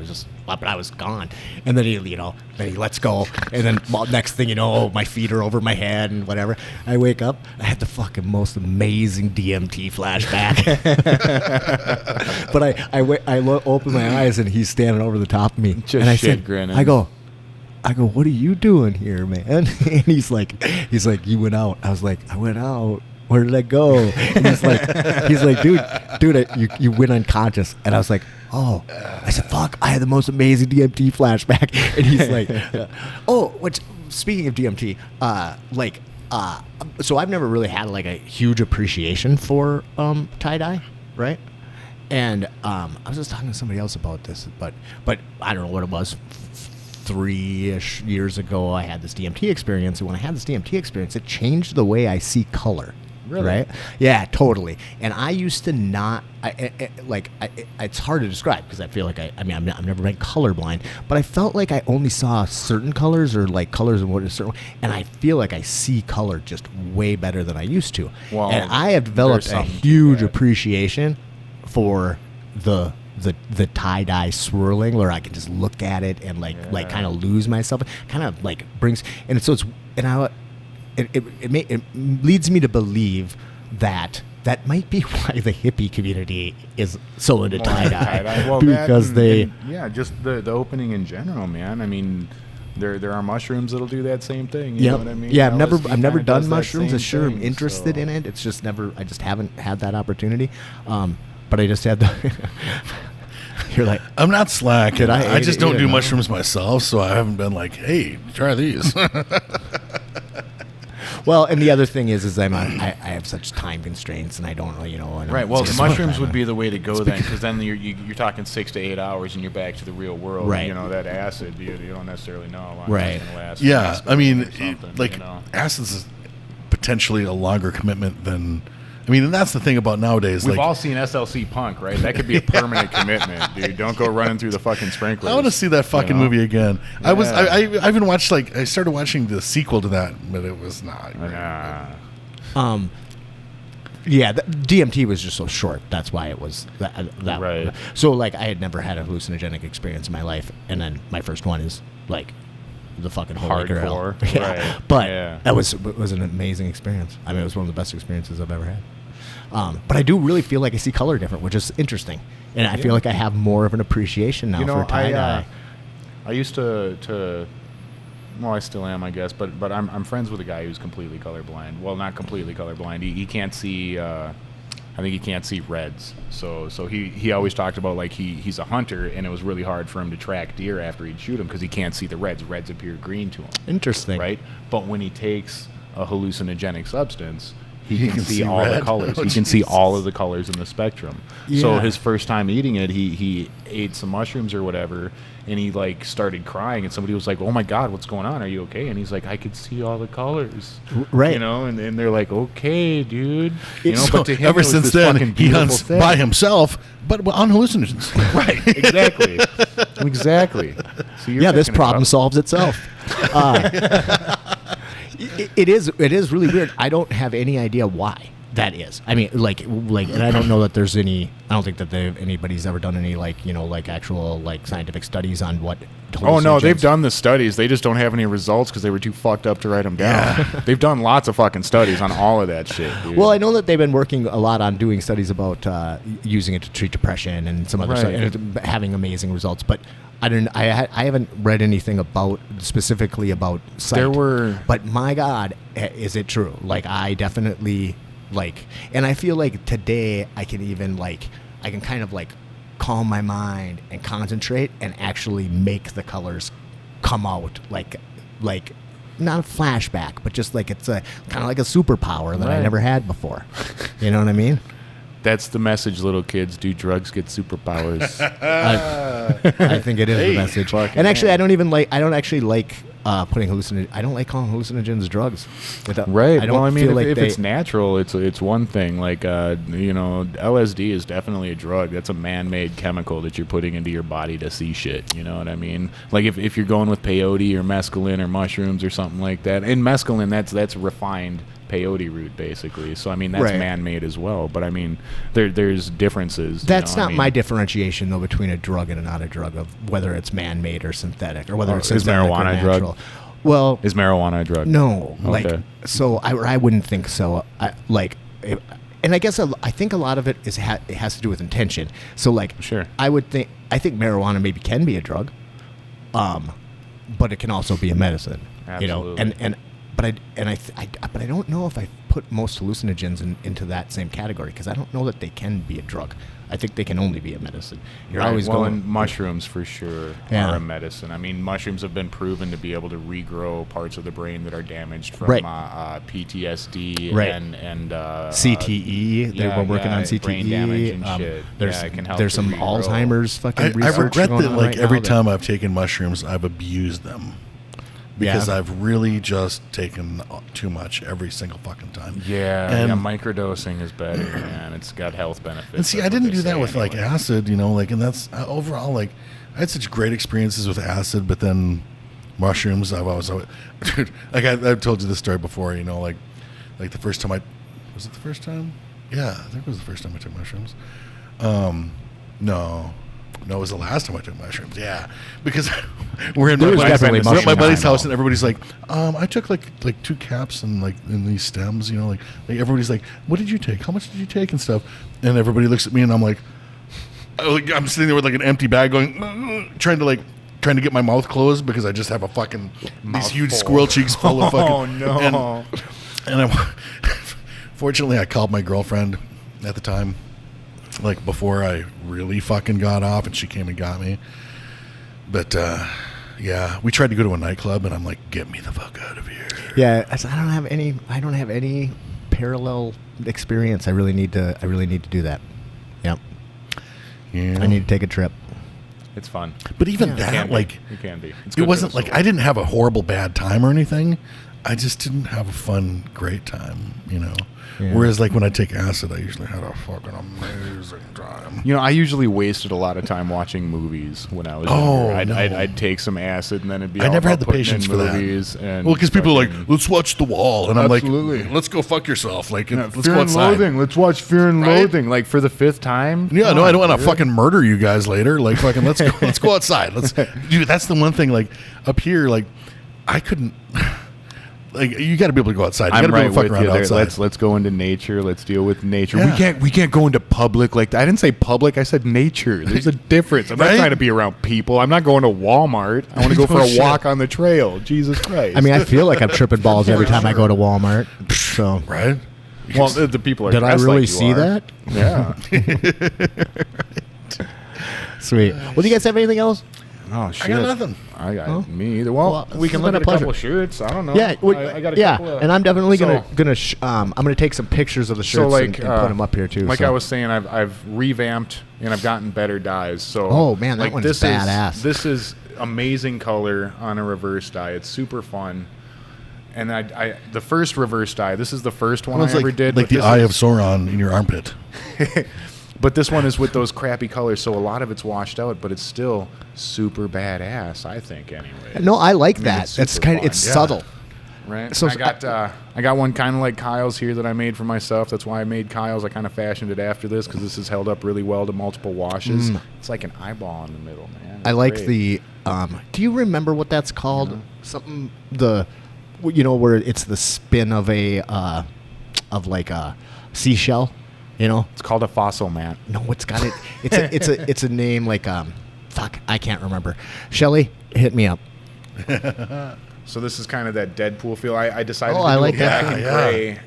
But I was gone, and then he lets go, and then next thing you know, my feet are over my head and whatever. I wake up, I had the fucking most amazing DMT flashback. But I open my eyes, and he's standing over the top of me, Just and I shit said, grinning. I go, what are you doing here, man? And he's like, you went out. I was like, I went out. Where did I go? And he's like, dude, you went unconscious. And I was like, oh. I said, fuck, I had the most amazing DMT flashback. And he's like, speaking of DMT, so I've never really had like a huge appreciation for tie-dye, right? And I was just talking to somebody else about this, but I don't know what it was. 3-ish years ago, I had this DMT experience, and when I had this DMT experience, it changed the way I see color. Really? Right? Yeah, totally. And I used to not, it's hard to describe because I feel like I've never been colorblind, but I felt like I only saw certain colors or like colors in what a certain, and I feel like I see color just way better than I used to. Well, and I have developed there's a something to huge that. appreciation for the tie-dye swirling, where I can just look at it and like kind of lose myself, kind of like brings, and so it's, and it leads me to believe that might be why the hippie community is so into tie-dye. Well, because just the opening in general, man. I mean, there are mushrooms that'll do that same thing. You know what I mean? Yeah, I've LSD never kinda done does that mushrooms. same I'm sure I'm thing, interested so- in it. It's just I just haven't had that opportunity. But I just had the. You're like, I'm not slack. Did I I just eat don't it do or not? mushrooms myself, so I haven't been like, hey, try these. well, and the other thing is I have such time constraints, and I don't really, and Right. I'm Well, the just- mushrooms would be the way to go then, because then you're talking 6 to 8 hours, and you're back to the real world. Right. You know, that acid, you don't necessarily know how long Right. it's gonna last. Yeah, It's I mean, or something, like you know. acids is potentially a longer commitment than. I mean, and that's the thing about nowadays. We've like, all seen SLC Punk, right? That could be a permanent commitment, dude. Don't go running through the fucking sprinklers. I want to see that fucking know? movie again. Yeah. I even watched I started watching the sequel to that, but it was not. Great. Yeah, the DMT was just so short. That's why it was that. Right. So like, I had never had a hallucinogenic experience in my life, and then my first one is like the fucking holy grail. Hardcore. Yeah. Right. But Yeah. it was an amazing experience. I mean, it was one of the best experiences I've ever had. But I do really feel like I see color different, which is interesting, and I feel like I have more of an appreciation now for tie-dye. I used to. Well, I still am, I guess, but I'm friends with a guy who's completely colorblind. Well, not completely colorblind. He can't see. I think he can't see reds. So he always talked about like he's a hunter, and it was really hard for him to track deer after he'd shoot them because he can't see the reds. Reds appear green to him. Interesting, Right? But when he takes a hallucinogenic substance, he can see all the red. colors. Oh, He can see Jesus. all of the colors in the spectrum. So Yeah. his first time eating it, he ate some mushrooms or whatever, and he like started crying, and somebody was like, "Oh my God, what's going on? Are you okay?" And he's like, "I could see all the colors." Right. You know, and they're like, "Okay, dude." You know, So but to him, ever it was since this then, fucking he beautiful hunts thing. by himself, but on hallucinogens. Right, exactly. Exactly. So you're Yeah, this picking a problem tough- solves itself. It is really weird. I don't have any idea why that is. I mean, like, and I don't know that there's any. I don't think that anybody's ever done any actual scientific studies on what. Oh no, they've hallucinogens- done the studies. They just don't have any results because they were too fucked up to write them down. They've done lots of fucking studies on all of that shit, dude. Well, I know that they've been working a lot on doing studies about using it to treat depression and some other stuff, and it's having amazing results. But I haven't read anything specifically about sight. There were- but my God, is it true? Like, I definitely and I feel like today I can even I can kind of calm my mind and concentrate and actually make the colors come out like not a flashback, but just it's a kind of like a superpower that I Right. never had before. You know what I mean? That's the message, little kids. Do drugs get superpowers? I think it is the message. fucking And actually, A. I don't actually like putting I don't like calling hallucinogens drugs. Right. I don't Well, I mean, feel if they, it's natural, it's one thing. LSD is definitely a drug. That's a man-made chemical that you're putting into your body to see shit. You know what I mean? Like if you're going with peyote or mescaline or mushrooms or something like that. And mescaline, that's refined peyote root basically. So I mean, that's Right. man-made as well. But I mean, there's differences. That's not my difference. differentiation though between a drug and not a drug of whether it's man-made or synthetic or whether it's Is synthetic marijuana or a drug? natural. Well, Is marijuana a drug? no, Okay. I wouldn't think so. And I guess I think a lot of it it has to do with intention. So Sure. I think marijuana maybe can be a drug, but it can also be a medicine. Absolutely. You know, but I don't know if I put most hallucinogens into that same category because I don't know that they can be a drug. I think they can only be a medicine. You're Right. always well, going. and mushrooms for sure Yeah. are a medicine. I mean, mushrooms have been proven to be able to regrow parts of the brain that are damaged from Right. PTSD Right. and CTE. They yeah, were working yeah, on CTE. brain damage and shit. There's Yeah, it can help there's to some regrow. Alzheimer's fucking I research regret going that on right every now time I've taken mushrooms, I've abused them. Because Yeah. I've really just taken too much every single fucking time. Yeah, And- microdosing is better, man. It's got health benefits. And see, That's I what didn't they do that say with anyway. acid, and that's overall I had such great experiences with acid, but then mushrooms, dude, I've told you this story before, like the first time was it the first time? Yeah, I think it was the first time I took mushrooms. No, it was the last time I took mushrooms. Yeah, because we're in There my was buddy's, definitely we're at my mushroom buddy's time, house, though. and everybody's like, I took like 2 caps and in these stems, like everybody's like, what did you take? How much did you take and stuff? And everybody looks at me, and I'm like, I'm sitting there with an empty bag, going, trying to get my mouth closed because I just have a fucking these huge Mouthful. squirrel cheeks full of fucking. Oh no! And fortunately, I called my girlfriend at the time, before I really fucking got off, and she came and got me. But yeah, we tried to go to a nightclub, and I'm like, get me the fuck out of here. Yeah, I don't have any parallel experience. I really need to do that. Yep. Yeah. I need to take a trip. It's fun. But even It that, can be. It can be. It's good it for wasn't the soul. I didn't have a horrible bad time or anything. I just didn't have a fun, great time, Yeah. Whereas when I take acid, I usually had a fucking amazing time. I usually wasted a lot of time watching movies when I was Oh, younger. no. I'd take some acid and then it'd be I all never had about the putting patience in for that. movies and Well, because people are fucking- like, let's watch The Wall. And I'm Absolutely. like, let's go fuck yourself. Let's Fear go and outside. Loathing. Let's watch Fear and Right? Loathing for the 5th time. Yeah, Come no, I don't on, want to dude. fucking murder you guys later. Fucking, let's go outside. Dude, that's the one thing. Up here, I couldn't. You got to be able to go outside. You got I'm to be right able to fuck with around you there. outside. Let's go into nature. Let's deal with nature. Yeah. We can't go into public. I didn't say public. I said nature. There's a difference. I'm Right? not trying to be around people. I'm not going to Walmart. I want to go for No a shit. walk on the trail. Jesus Christ. I mean, I feel like I'm tripping balls every time I go to Walmart. So, Right? well, the people are. did I dressed really like you see are. that? Yeah. Sweet. Well, do you guys have anything else? Oh shit! I got nothing. I got Well, me either. Well, we it's can been look a at a pleasure. couple shirts. I don't know. Yeah, I got a couple of, and I'm definitely so- I'm gonna take some pictures of the shirts So like and put them up here too. Like so. I was saying, I've revamped and I've gotten better dyes. So Oh, man, that like, one's this badass. This is amazing color on a reverse dye. It's super fun. And I the first reverse dye. This is the first one I It's ever like, did. like but the this eye is- of Sauron in your armpit. But this one is with those crappy colors, so a lot of it's washed out, but it's still super badass, I think. Anyway. No, I like I mean, that. it's It's super kind of fun. it's Yeah. subtle. Right. So- So I got one kind of like Kyle's here that I made for myself. That's why I made Kyle's. I kind of fashioned it after this because this is held up really well to multiple washes. It's like an eyeball in the middle, man. I It's like great. the. Do you remember what that's called? Something where it's the spin of a of like a seashell. It's called a fossil mat. No, it's got it. It's a name like fuck. I can't remember. Shelly, hit me up. So this is kind of that Deadpool feel. I decided Oh, to I do like a that. black and Yeah, gray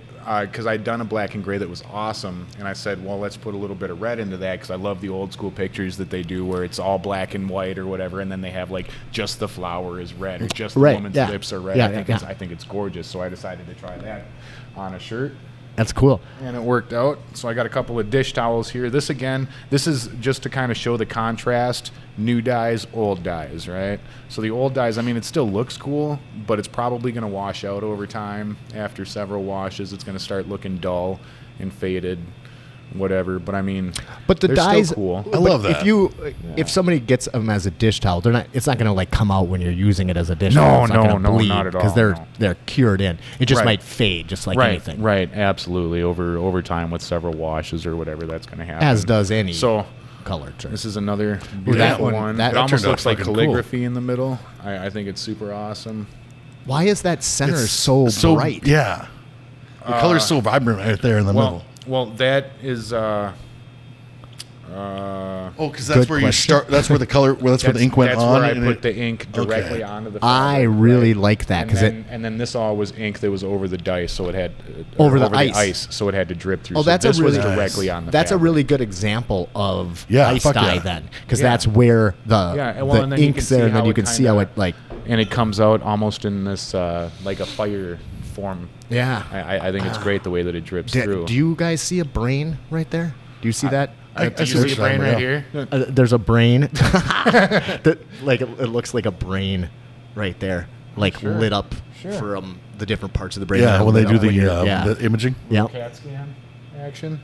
because I'd done a black and gray that was awesome, and I said, well, let's put a little bit of red into that because I love the old school pictures that they do where it's all black and white or whatever, and then they have like just the flower is red or just the Right, woman's yeah. lips are red. Yeah, I think it's gorgeous, so I decided to try that on a shirt. That's cool. And it worked out. So I got a couple of dish towels here. This is just to kind of show the contrast. New dyes, old dyes, right? So the old dyes, I mean, it still looks cool, but it's probably going to wash out over time. After several washes, it's going to start looking dull and faded, whatever. But I mean, But the they're dyes, still cool. I love that. If somebody gets them as a dish towel, it's not gonna like come out when you're using it as a dish No, towel. It's not no, gonna no, bleed not at all, because no. they're cured in. It just Right. might fade, just like Right, anything. right, absolutely. Over time with several washes or whatever, that's going to happen. As does any So color. Sure. this is another that beautiful one- one. that It almost turned out looks like fucking cool. calligraphy in the middle. I think it's super awesome. Why is that center It's so bright? Yeah. The color's so vibrant right there in the middle. Well, that is. Oh, because that's Good where you question. start. That's where the color. Well, that's where the ink went that's on. where I and put it- the ink directly onto the. I fabric, really right? like that And because then this all was ink that was over the dice, so it had Over the ice. so it had to drip through. Oh, so that's this a really was directly on the. that's a fabric. really good example of Yeah, ice fuck dye yeah. then, because Yeah. that's where the Yeah, well, and then you ink's can there, see and then how you it can see how kinda- it like. and it comes out almost in this like a fire form. Yeah. I think it's great the way that it drips through. Do you guys see a brain right there? Do you see that? I Do you see see what a you're brain saying, right yeah. here? There's a brain. that like it looks like a brain right there, like Sure. lit up Sure. from the different parts of the brain. Yeah, that are when they lit do up when you're- the imaging. yeah. CAT scan action.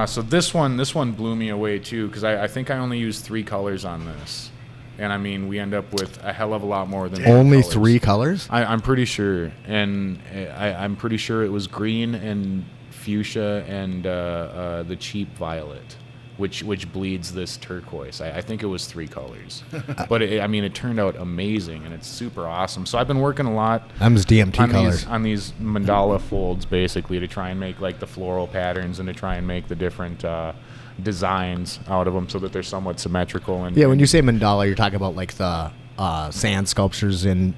So this one blew me away too because I think I only used 3 colors on this, and I mean we end up with a hell of a lot more than Only colors. 3 colors. I'm pretty sure, and I'm pretty sure it was green and fuchsia and the cheap violet, which bleeds this turquoise. I think it was 3 colors, but it turned out amazing and it's super awesome. So I've been working a lot Them's DMT colors. on these mandala folds basically to try and make like the floral patterns and to try and make the different designs out of them so that they're somewhat symmetrical. And Yeah, when you say mandala, you're talking about like the sand sculptures in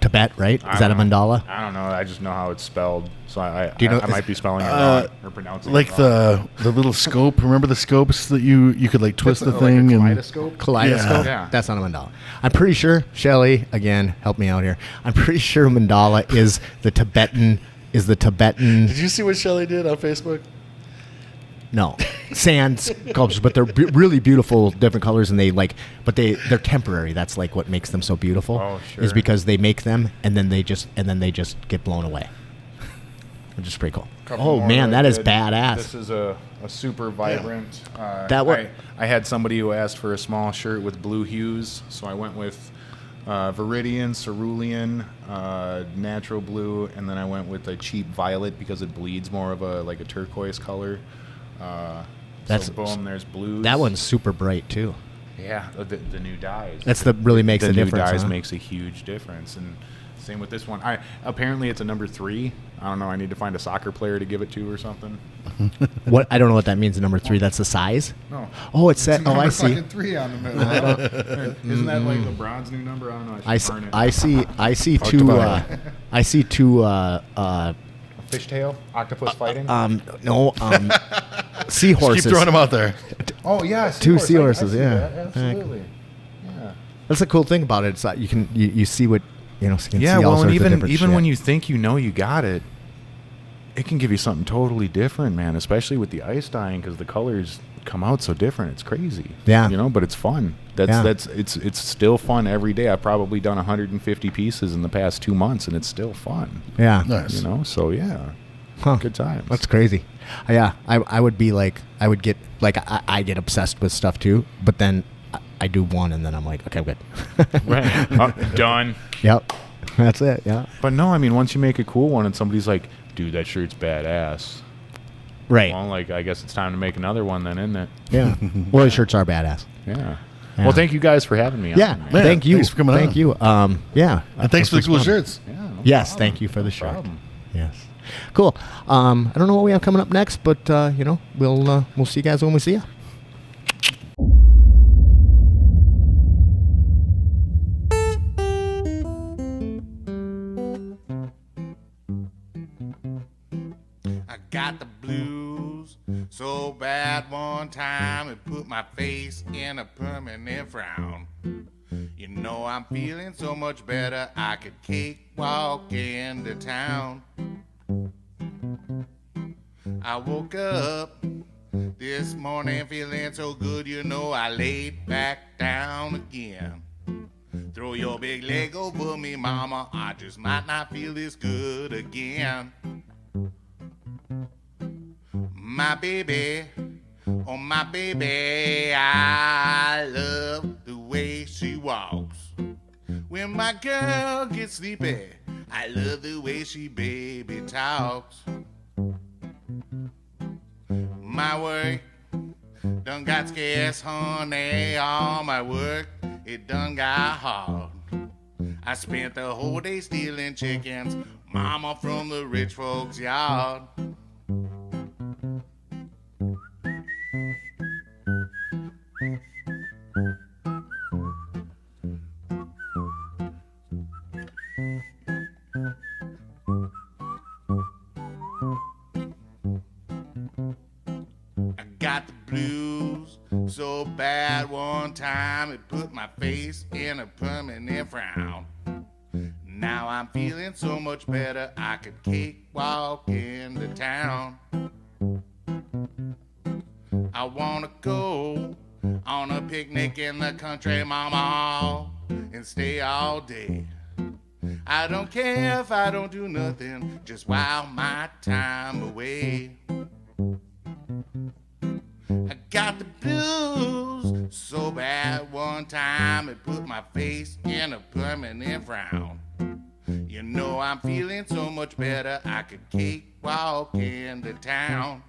Tibet, right? Is that a mandala? I don't know. I just know how it's spelled, so I Do you know- I might be spelling it wrong or pronouncing Like it wrong. the little scope. Remember the scopes that you could like twist the Like thing a and kaleidoscope. Kaleidoscope? Yeah. That's not a mandala. I'm pretty sure, Shelly, again, help me out here. I'm pretty sure mandala is the Tibetan. Did you see what Shelly did on Facebook? No, sand sculptures, but they're really beautiful, different colors, and they're temporary. That's like what makes them so beautiful. Oh, Is sure. because they make them and then they just get blown away, which is pretty cool. Couple Oh more man, that I is did. badass. This is a super vibrant. That one- I had somebody who asked for a small shirt with blue hues, so I went with Viridian, Cerulean, natural blue, and then I went with a cheap violet because it bleeds more of a turquoise color. That's- So boom, there's blues. That one's super bright too. Yeah, the new dyes. That's really makes the a new difference. dyes huh? makes a huge difference, and same with this one. Apparently it's a number 3. I don't know. I need to find a soccer player to give it to or something. What I don't know what that means. Number 3. That's the size. No. Oh, it's set. Oh, I see. 3 on the middle. Isn't that like LeBron's new number? I don't know. I, should s- burn it. I see Talked two. about it. I see two. Fishtail, octopus fighting. No. Just Seahorses. keep throwing them out there. Oh yeah, Two seahorse. seahorses, I see yeah. that, absolutely. Yeah. That's the cool thing about it. It's like you see what you can Yeah, see all well, and sorts of even different shit. when you think you got it, it can give you something totally different, man. Especially with the ice dyeing, because the colors come out so different. It's crazy. Yeah. But it's fun. It's still fun every day. I've probably done 150 pieces in the past 2 months, and it's still fun. Yeah. Nice. So yeah, Huh. good times. That's crazy. Yeah, I would be like, I would get like, I get obsessed with stuff too, but then I do one and then I'm like, okay, I'm good. Right. Done. Yep. That's it. Yeah. But no, I mean, once you make a cool one and somebody's like, dude, that shirt's badass. Right. Well, like, I guess it's time to make another one then, isn't it? Yeah. Well, the shirts are badass. Yeah. Yeah. Well, thank you guys for having me on. Yeah. man. Man, Thank you. thanks for coming Thank on. you. Yeah. And thanks for the cool shirts. Yeah, no Yes. problem. Thank you for the No shirt. problem. Yes. Cool. I don't know what we have coming up next, but we'll see you guys when we see you. I got the blues so bad one time it put my face in a permanent frown. You know I'm feeling so much better I could cakewalk into town. I woke up this morning feeling so good, you know I laid back down again. Throw your big leg over me, mama, I just might not feel this good again. My baby, oh my baby, I love the way she walks. When my girl gets sleepy, I love the way she baby talks. My work done got scarce, honey, all my work, it done got hard. I spent the whole day stealing chickens, mama, from the rich folks' yard. I got the blues so bad one time it put my face in a permanent frown. Now I'm feeling so much better I could cakewalk into town. I wanna go on a picnic in the country, mama, and stay all day. I don't care if I don't do nothing, just while my time away. I got the blues so bad one time it put my face in a permanent frown. You know I'm feeling so much better I could cakewalk into town.